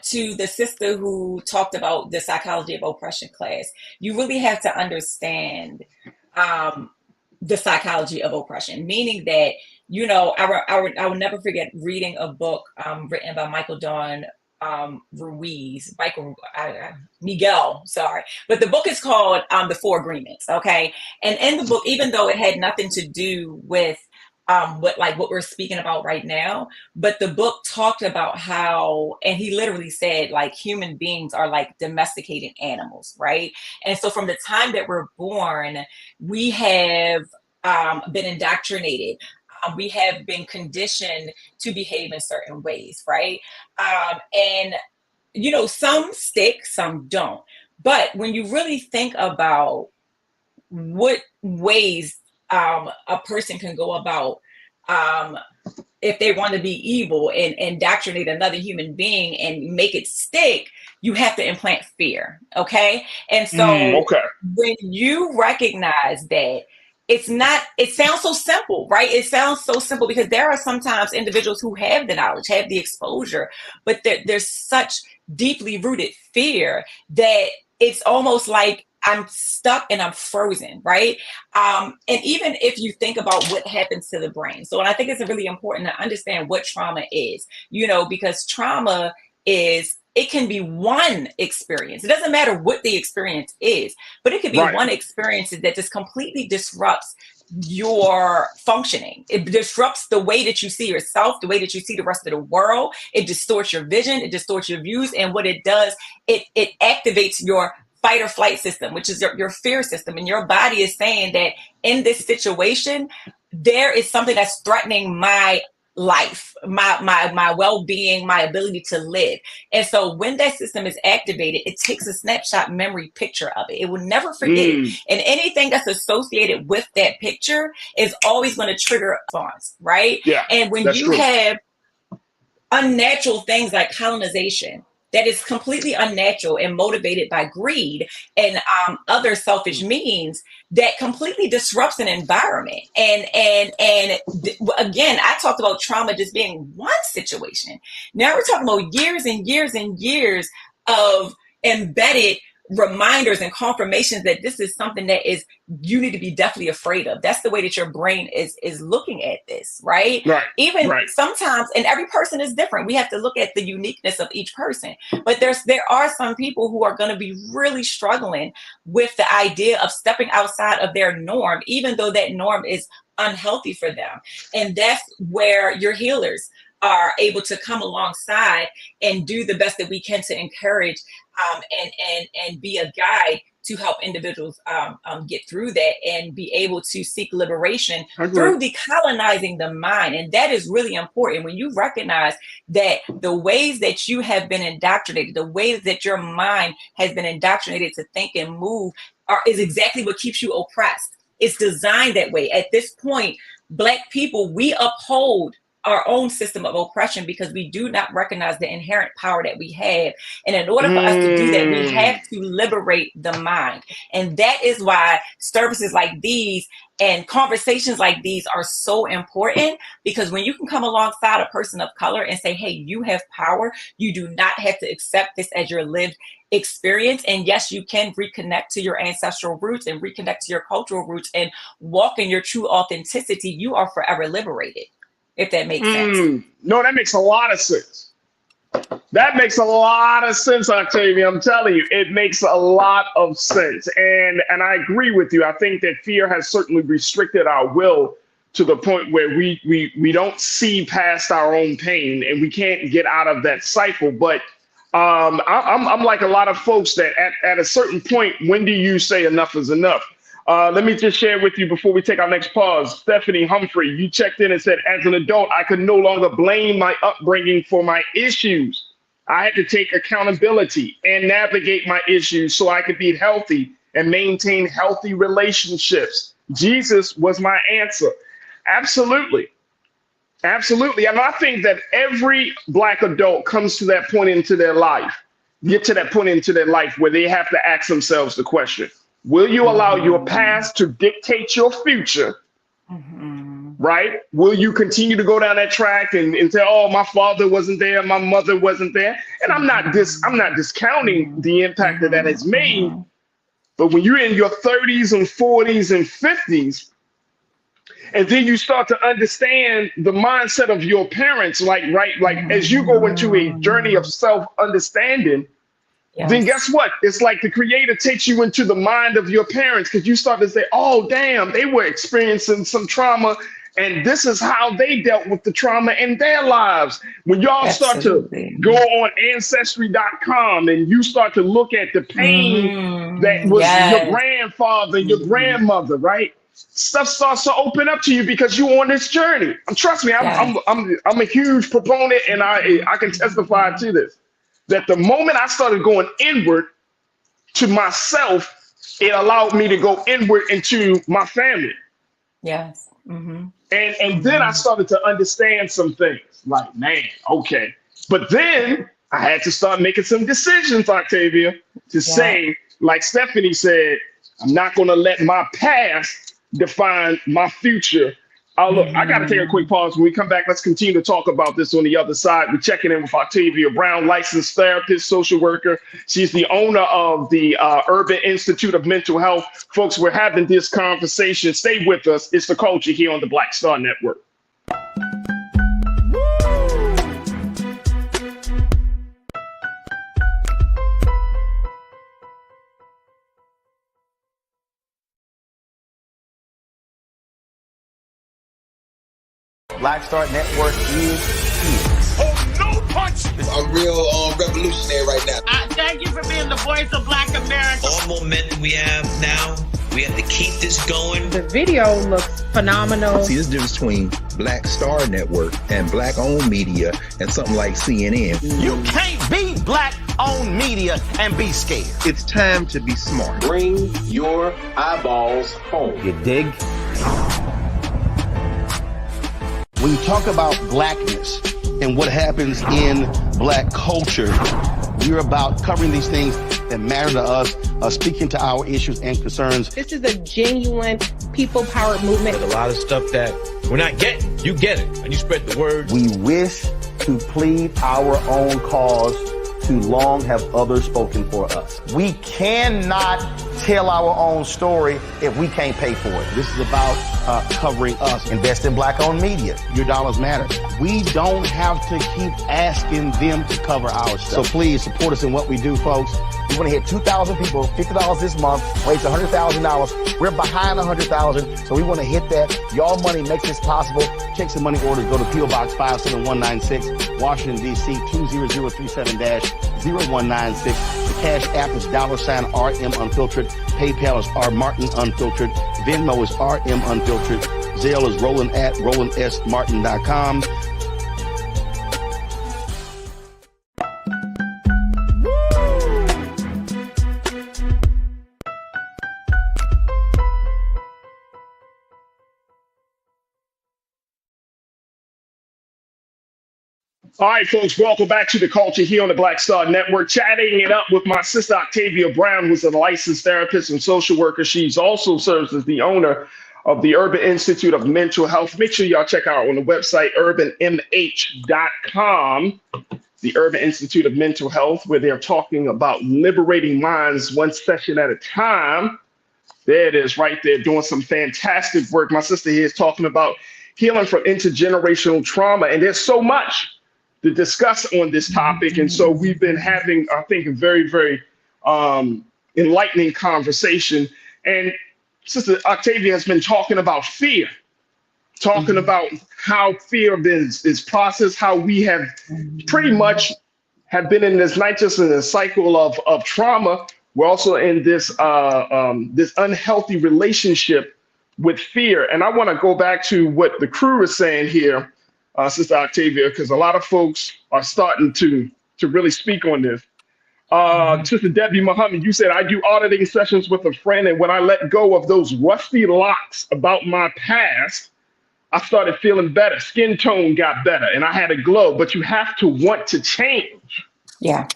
to the sister who talked about the psychology of oppression class, you really have to understand the psychology of oppression, meaning that, I will never forget reading a book written by Miguel, sorry. But the book is called The Four Agreements, okay? And in the book, even though it had nothing to do with what we're speaking about right now. But the book talked about how, and he literally said, like, human beings are like domesticated animals, right? And so from the time that we're born, we have been indoctrinated. We have been conditioned to behave in certain ways, right? And some stick, some don't. But when you really think about what ways a person can go about if they want to be evil and indoctrinate another human being and make it stick, you have to implant fear. Okay. And so when you recognize that it sounds so simple, right? It sounds so simple because there are sometimes individuals who have the knowledge, have the exposure, but there's such deeply rooted fear that it's almost like I'm stuck and I'm frozen, right? And even if you think about what happens to the brain. So, and I think it's really important to understand what trauma is, because trauma it can be one experience. It doesn't matter what the experience is, but it could be one experience that just completely disrupts your functioning. It disrupts the way that you see yourself, the way that you see the rest of the world. It distorts your vision, it distorts your views. And what it does, it activates your fight or flight system, which is your fear system. And your body is saying that in this situation, there is something that's threatening my life, my well-being, my ability to live. And so when that system is activated, it takes a snapshot memory picture of it. It will never forget it. And anything that's associated with that picture is always going to trigger a response, right? Yeah, and when you have unnatural things like colonization, that is completely unnatural and motivated by greed and other selfish means, that completely disrupts an environment. And again, I talked about trauma just being one situation. Now we're talking about years and years and years of embedded reminders and confirmations that this is something that you need to be definitely afraid of. That's the way that your brain is looking at this, right? Even sometimes, and every person is different. We have to look at the uniqueness of each person. But there are some people who are going to be really struggling with the idea of stepping outside of their norm, even though that norm is unhealthy for them. And that's where your healers are able to come alongside and do the best that we can to encourage and be a guide to help individuals get through that and be able to seek liberation through decolonizing the mind. And that is really important when you recognize that the ways that you have been indoctrinated, the ways that your mind has been indoctrinated to think and move is exactly what keeps you oppressed. It's designed that way. At this point, Black people, we uphold our own system of oppression because we do not recognize the inherent power that we have. And in order for us to do that, we have to liberate the mind. And that is why services like these and conversations like these are so important, because when you can come alongside a person of color and say, hey, you have power, you do not have to accept this as your lived experience. And yes, you can reconnect to your ancestral roots and reconnect to your cultural roots and walk in your true authenticity. You are forever liberated. If that makes sense. No, that makes a lot of sense. That makes a lot of sense, Octavia. I'm telling you, it makes a lot of sense. And I agree with you. I think that fear has certainly restricted our will to the point where we don't see past our own pain and we can't get out of that cycle. But I'm like a lot of folks that at a certain point, when do you say enough is enough? Let me just share with you before we take our next pause. Stephanie Humphrey, you checked in and said, as an adult, I could no longer blame my upbringing for my issues. I had to take accountability and navigate my issues so I could be healthy and maintain healthy relationships. Jesus was my answer. Absolutely. Absolutely. And I think that every Black adult comes to that point into their life, get to that point into their life where they have to ask themselves the question, will you allow your past to dictate your future? Right? Will you continue to go down that track and say, oh, my father wasn't there, my mother wasn't there? And I'm not discounting the impact that has made. But when you're in your 30s and 40s and 50s, and then you start to understand the mindset of your parents, like as you go into a journey of self-understanding, then guess what? It's like the creator takes you into the mind of your parents, because you start to say, oh, damn, they were experiencing some trauma And this is how they dealt with the trauma in their lives. When y'all start to go on ancestry.com and you start to look at the pain that was your grandfather, your grandmother, right? Stuff starts to open up to you because you're on this journey. Trust me, I'm a huge proponent, and I can testify to this. That the moment I started going inward to myself, it allowed me to go inward into my family. Yes. And then I started to understand some things. Like, man, okay. But then I had to start making some decisions, Octavia, to say, like Stephanie said, I'm not going to let my past define my future. Look, I got to take a quick pause. When we come back, let's continue to talk about this on the other side. We're checking in with Octavia Brown, licensed therapist, social worker. She's the owner of the Urban Institute of Mental Health. Folks, we're having this conversation. Stay with us. It's The Culture here on the Black Star Network. Black Star Network is here. Oh, no punch! I'm real revolutionary right now. Thank you for being the voice of Black America. All momentum we have now, we have to keep this going. The video looks phenomenal. See, this difference between Black Star Network and Black-owned media and something like CNN. You can't be Black-owned media and be scared. It's time to be smart. Bring your eyeballs home. You dig? When you talk about blackness and what happens in Black culture, we're about covering these things that matter to us, speaking to our issues and concerns. This is a genuine people-powered movement. There's a lot of stuff that we're not getting. You get it, and you spread the word. We wish to plead our own cause. Too long have others spoken for us. We cannot tell our own story if we can't pay for it. This is about covering us. Invest in Black-owned media. Your dollars matter. We don't have to keep asking them to cover our stuff. So please support us in what we do, folks. We want to hit 2,000 people, $50 this month, raise $100,000. We're behind 100,000, so we want to hit that. Y'all money makes this possible. Check some money orders. Go to P.O. Box 57196, Washington, D.C. 20037-0196. The Cash App is $RM Unfiltered. PayPal is R Martin Unfiltered. Venmo is RM Unfiltered. Zelle is Roland at RolandSMartin.com. All right, folks, welcome back to The Culture here on the Black Star Network. Chatting it up with my sister, Octavia Brown, who's a licensed therapist and social worker. She's also serves as the owner of the Urban Institute of Mental Health. Make sure y'all check out on the website, urbanmh.com, the Urban Institute of Mental Health, where they're talking about liberating minds one session at a time. There it is right there, doing some fantastic work. My sister here is talking about healing from intergenerational trauma, and there's so much to discuss on this topic. And so we've been having, I think, a very, very enlightening conversation. And Sister Octavia has been talking about fear, talking about how fear is processed, how we have pretty much have been in this, not just in a cycle of trauma, we're also in this this unhealthy relationship with fear. And I want to go back to what the crew is saying here, Sister Octavia, because a lot of folks are starting to really speak on this. Sister Debbie Muhammad, you said, I do auditing sessions with a friend, and when I let go of those rusty locks about my past, I started feeling better. Skin tone got better, and I had a glow. But you have to want to change. Yeah.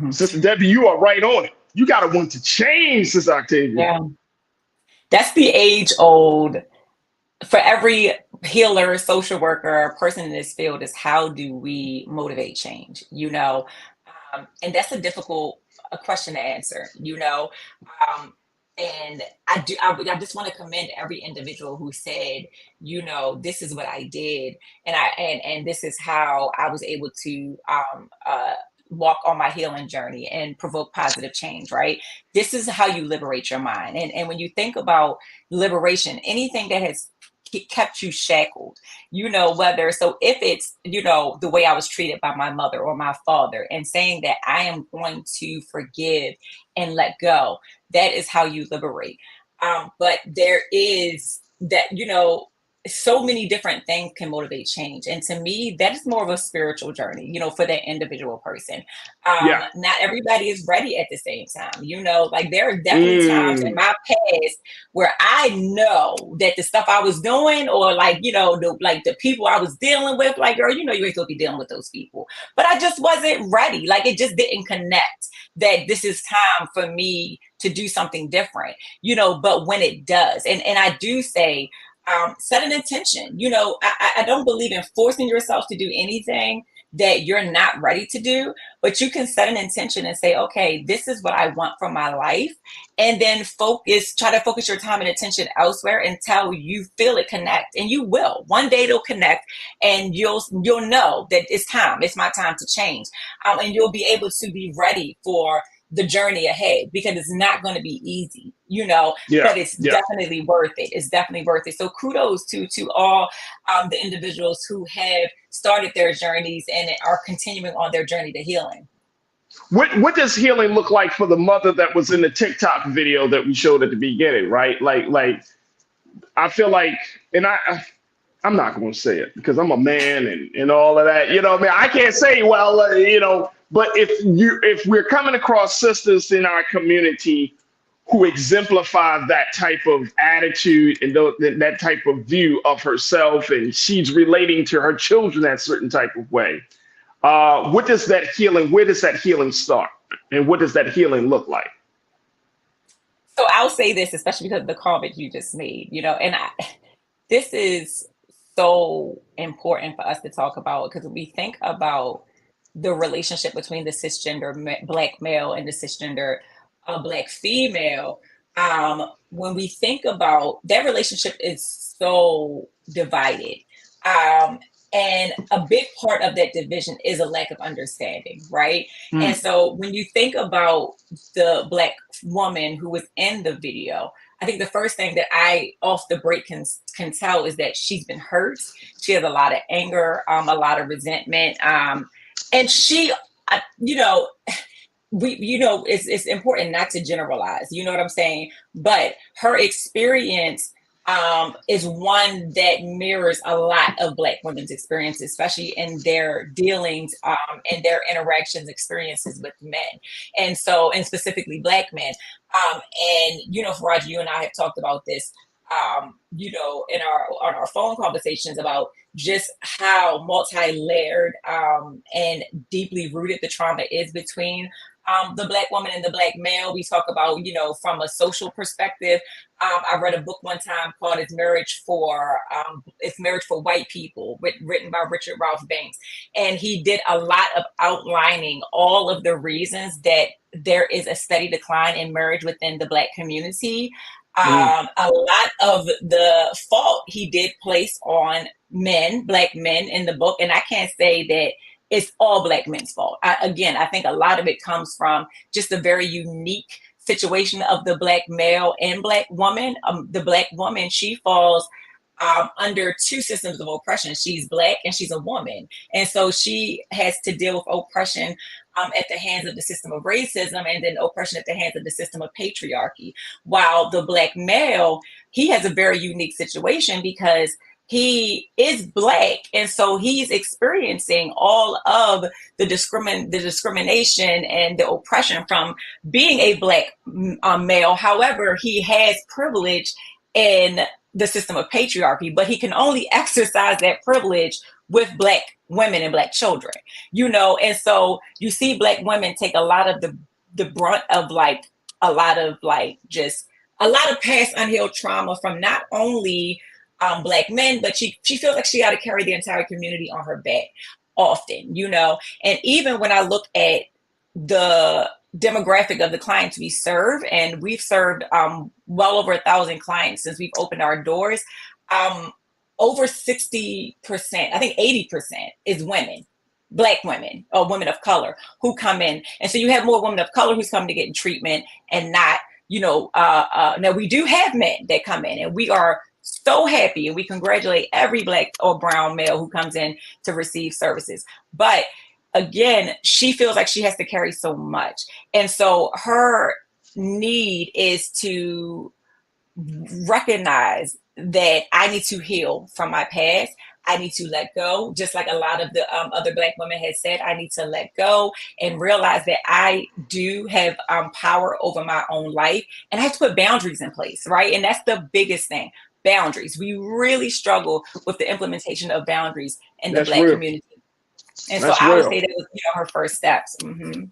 Sister Debbie, you are right on it. You got to want to change, Sister Octavia. Yeah. That's the age old, for every healer, social worker, person in this field, is how do we motivate change, you know? And that's a difficult question to answer, you know? And I just want to commend every individual who said, you know, this is what I did. And this is how I was able to walk on my healing journey and provoke positive change, right? This is how you liberate your mind. And when you think about liberation, anything that has kept you shackled, whether, so if it's, the way I was treated by my mother or my father, and saying that I am going to forgive and let go, that is how you liberate. But there is that, so many different things can motivate change. And to me, that is more of a spiritual journey, for that individual person. Yeah. Not everybody is ready at the same time, like there are definitely times in my past where I know that the stuff I was doing, or like, the people I was dealing with, like, girl, you ain't supposed to be dealing with those people. But I just wasn't ready. Like, it just didn't connect that this is time for me to do something different, but when it does, and I do say, set an intention. I don't believe in forcing yourself to do anything that you're not ready to do, but you can set an intention and say, okay, this is what I want from my life. And then try to focus your time and attention elsewhere until you feel it connect. And you will. One day it'll connect, and you'll know that it's my time to change. And you'll be able to be ready for the journey ahead, because it's not going to be easy, but it's definitely worth it. It's definitely worth it. So kudos to all the individuals who have started their journeys and are continuing on their journey to healing. What does healing look like for the mother that was in the TikTok video that we showed at the beginning, right? Like I feel like, and I'm not going to say it because I'm a man and all of that. I can't say, well, but if we're coming across sisters in our community who exemplify that type of attitude and that type of view of herself, and she's relating to her children that certain type of way, where does that healing start? And what does that healing look like? So I'll say this, especially because of the comment you just made, and this is so important for us to talk about, because we think about the relationship between the cisgender Black male and the cisgender Black female. When we think about that, relationship is so divided. And a big part of that division is a lack of understanding, right? And so when you think about the Black woman who was in the video, I think the first thing that I off the break can tell is that she's been hurt. She has a lot of anger, a lot of resentment. And she, it's important not to generalize, you know what I'm saying? But her experience is one that mirrors a lot of Black women's experience, especially in their dealings and their interactions, experiences with men. And so, and specifically Black men. And, Roger, you and I have talked about this, in our phone conversations about just how multi-layered and deeply rooted the trauma is between the Black woman and the Black male. We talk about, from a social perspective. I read a book one time called It's Marriage for White People, written by Richard Ralph Banks. And he did a lot of outlining all of the reasons that there is a steady decline in marriage within the Black community. A lot of the fault he did place on men, Black men in the book. And I can't say that it's all Black men's fault. I think a lot of it comes from just a very unique situation of the Black male and Black woman. The Black woman, she falls under two systems of oppression. She's Black and she's a woman. And so she has to deal with oppression at the hands of the system of racism, and then oppression at the hands of the system of patriarchy. While the Black male, he has a very unique situation because he is Black. And so he's experiencing all of the discrimination and the oppression from being a Black male. However, he has privilege in the system of patriarchy, but he can only exercise that privilege with Black women and Black children, and so you see Black women take a lot of the brunt of just a lot of past unhealed trauma from not only Black men, but she feels like she got to carry the entire community on her back often, and even when I look at the demographic of the clients we serve, and we've served well over 1,000 clients since we've opened our doors. Over 60%, I think 80% is women. Black women or women of color who come in. And so you have more women of color who's coming to get treatment and not, now we do have men that come in, and we are so happy and we congratulate every Black or brown male who comes in to receive services. But again, she feels like she has to carry so much. And so her need is to recognize that I need to heal from my past. I need to let go, just like a lot of the other Black women had said. I need to let go and realize that I do have power over my own life, and I have to put boundaries in place, right? And that's the biggest thing, boundaries. We really struggle with the implementation of boundaries in the Black community. And so I would say that was, her first steps. Mm-hmm.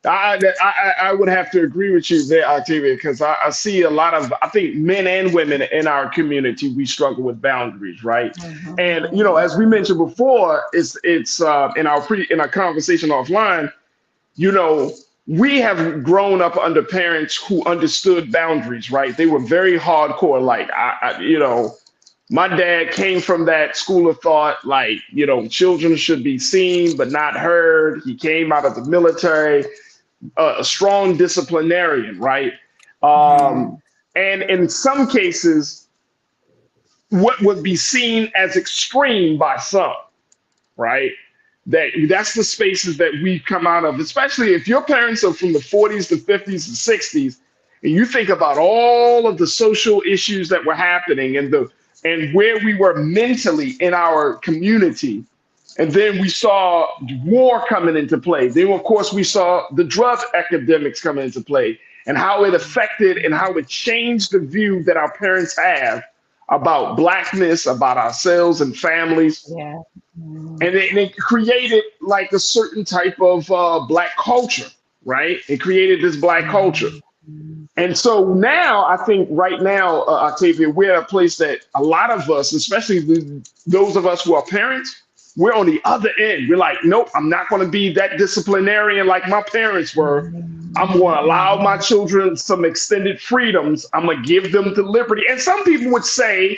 I would have to agree with you there, Octavia, because I see a lot of, I think men and women in our community, we struggle with boundaries, right? Mm-hmm. And as we mentioned before, it's in our conversation offline, we have grown up under parents who understood boundaries, right? They were very hardcore. Like my dad came from that school of thought, like children should be seen but not heard. He came out of the military. A strong disciplinarian, right? And in some cases, what would be seen as extreme by some, right? That's the spaces that we've come out of, especially if your parents are from the 40s, the 50s, and 60s, and you think about all of the social issues that were happening and where we were mentally in our community. And then we saw war coming into play. Then, of course, we saw the drug epidemics coming into play and how it affected and how it changed the view that our parents have about Blackness, about ourselves and families. Yeah. And it created like a certain type of Black culture, right? It created this Black culture. And so now, I think right now, Octavia, we're at a place that a lot of us, especially those of us who are parents, we're on the other end. We're like, nope, I'm not going to be that disciplinarian like my parents were. I'm going to allow my children some extended freedoms. I'm going to give them the liberty. And some people would say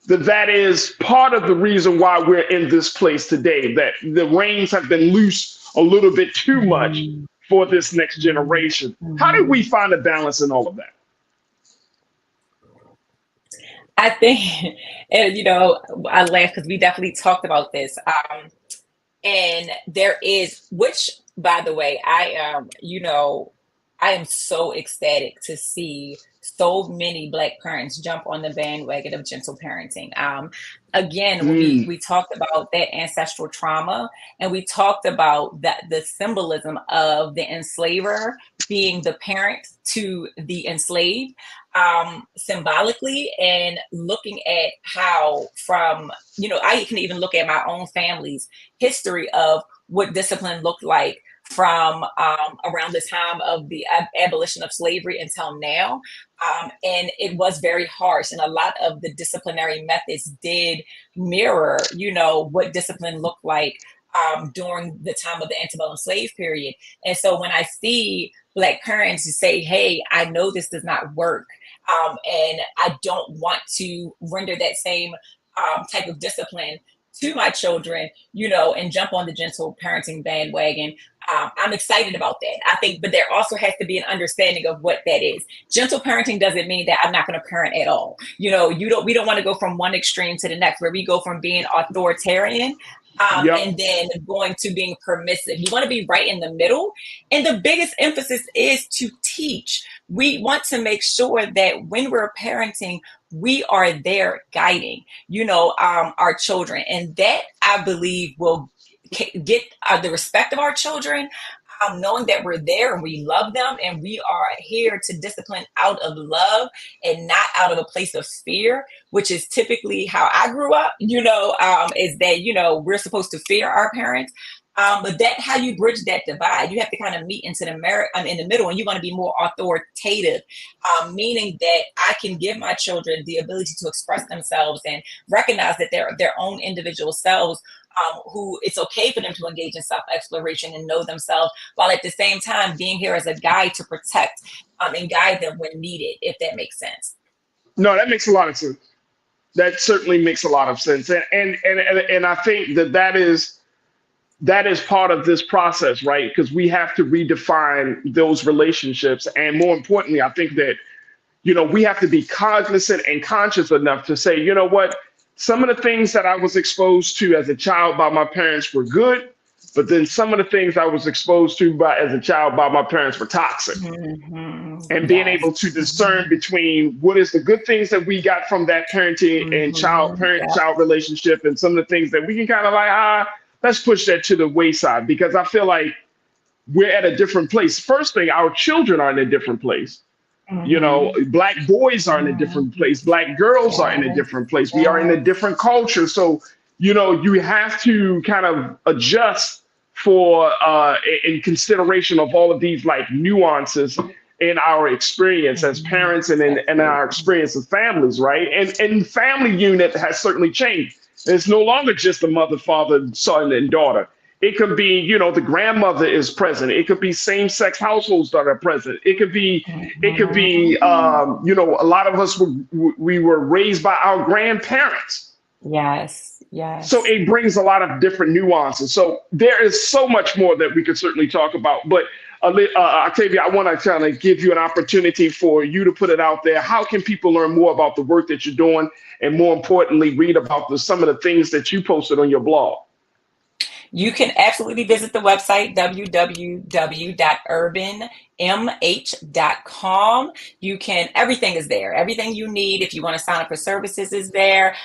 that is part of the reason why we're in this place today, that the reins have been loose a little bit too much for this next generation. How do we find a balance in all of that? I think, and I laugh because we definitely talked about this. And there is, which, by the way, I am so ecstatic to see so many Black parents jump on the bandwagon of gentle parenting. Again, we talked about that ancestral trauma, and we talked about the symbolism of the enslaver being the parent to the enslaved, symbolically, and looking at how from, I can even look at my own family's history of what discipline looked like from around the time of the abolition of slavery until now. And it was very harsh. And a lot of the disciplinary methods did mirror, what discipline looked like during the time of the antebellum slave period. And so when I see Black parents say, hey, I know this does not work, and I don't want to render that same type of discipline to my children, and jump on the gentle parenting bandwagon. I'm excited about that. I think, but there also has to be an understanding of what that is. Gentle parenting doesn't mean that I'm not going to parent at all. We don't want to go from one extreme to the next, where we go from being authoritarian and then going to being permissive. You want to be right in the middle. And the biggest emphasis is to teach. We want to make sure that when we're parenting, we are there guiding, our children. And that, I believe, will get the respect of our children, knowing that we're there and we love them, and we are here to discipline out of love and not out of a place of fear, which is typically how I grew up, is that, we're supposed to fear our parents. But that's how you bridge that divide. You have to kind of meet in the middle, and you want to be more authoritative, meaning that I can give my children the ability to express themselves and recognize that they're their own individual selves, who it's okay for them to engage in self-exploration and know themselves, while at the same time being here as a guide to protect and guide them when needed, if that makes sense. No, that makes a lot of sense. That certainly makes a lot of sense. And I think that is that is part of this process, right? Because we have to redefine those relationships. And more importantly, I think that, we have to be cognizant and conscious enough to say, you know what, some of the things that I was exposed to as a child by my parents were good, but then some of the things I was exposed to as a child by my parents were toxic. And being able to discern between what is the good things that we got from that parenting and parent-child relationship, and some of the things that we can kind of like, let's push that to the wayside, because I feel like we're at a different place. First thing, our children are in a different place. Black boys are in a different place. Black girls are in a different place. We are in a different culture. So, you have to kind of adjust for in consideration of all of these like nuances in our experience as parents and in our experience as families, right? And family unit has certainly changed. It's no longer just a mother, father, son, and daughter. It could be, the grandmother is present. It could be same-sex households that are present. It could be, a lot of us we were raised by our grandparents. Yes. So it brings a lot of different nuances. So there is so much more that we could certainly talk about. But Octavia, I want to kind of give you an opportunity for you to put it out there. How can people learn more about the work that you're doing, and more importantly, read about some of the things that you posted on your blog? You can absolutely visit the website, www.urbanmh.com. Everything is there. Everything you need. If you want to sign up for services is there.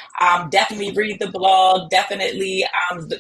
Definitely read the blog. Definitely,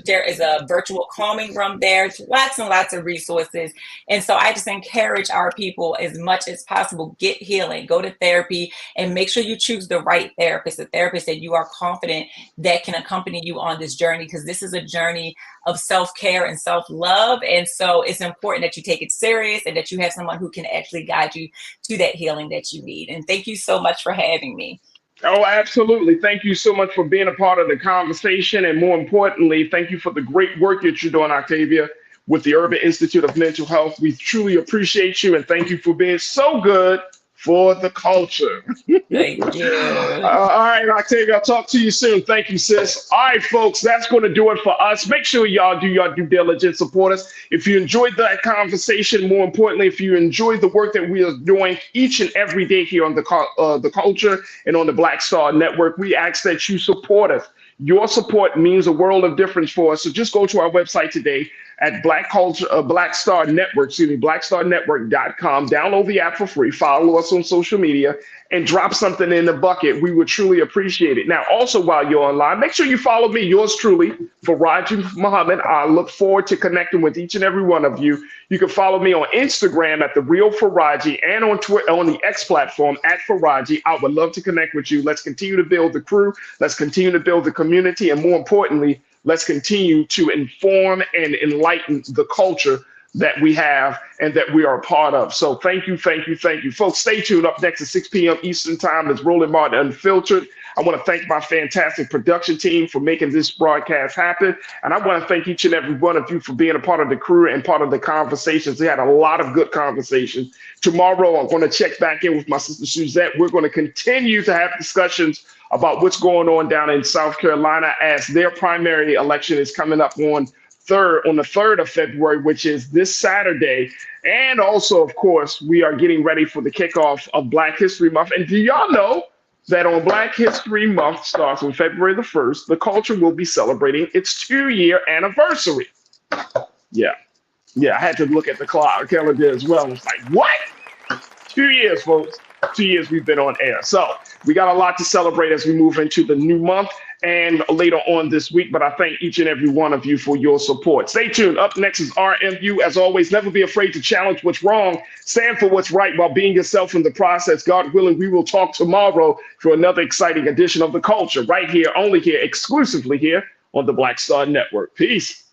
there is a virtual calming room there. Lots and lots of resources. And so I just encourage our people as much as possible, get healing, go to therapy, and make sure you choose the right therapist, a therapist that you are confident that can accompany you on this journey, because this is a journey of self-care and self-love. And so it's important that you take it serious and that you have someone who can actually guide you to that healing that you need. And thank you so much for having me. Oh, absolutely. Thank you so much for being a part of the conversation. And more importantly, thank you for the great work that you're doing, Octavia, with the Urban Institute of Mental Health. We truly appreciate you, and thank you for being so good for the culture. Thank you. All right, Octavia, I'll talk to you soon. Thank you, sis. All right, folks, that's going to do it for us. Make sure y'all do your due diligence, support us. If you enjoyed that conversation, more importantly, if you enjoyed the work that we are doing each and every day here on the culture and on the Black Star Network, we ask that you support us. Your support means a world of difference for us. So just go to our website today at blackstarnetwork.com. Download the app for free. Follow us on social media and drop something in the bucket. We would truly appreciate it. Now, also, while you're online, make sure you follow me, yours truly, Faraji Muhammad. I look forward to connecting with each and every one of you. You can follow me on Instagram at The Real Faraji, and on Twitter, on the X platform at Faraji. I would love to connect with you. Let's continue to build the crew. Let's continue to build the community. And more importantly, let's continue to inform and enlighten the culture that we have and that we are a part of. So thank you, thank you, thank you. Folks, stay tuned. Up next at 6 p.m. Eastern Time is Roland Martin Unfiltered. I want to thank my fantastic production team for making this broadcast happen. And I want to thank each and every one of you for being a part of the crew and part of the conversations. We had a lot of good conversations. Tomorrow, I'm going to check back in with my sister Suzette. We're going to continue to have discussions about what's going on down in South Carolina, as their primary election is coming up on the 3rd of February, which is this Saturday. And also, of course, we are getting ready for the kickoff of Black History Month. And do y'all know that on Black History Month, starts on February the 1st, the culture will be celebrating its 2-year anniversary. Yeah, I had to look at the calendar as well. It's like, what? 2 years, folks. 2 years we've been on air. So we got a lot to celebrate as we move into the new month and later on this week. But I thank each and every one of you for your support. Stay tuned. Up next is RMU. As always, never be afraid to challenge what's wrong. Stand for what's right while being yourself in the process. God willing, we will talk tomorrow for another exciting edition of The Culture right here, only here, exclusively here on the Black Star Network. Peace.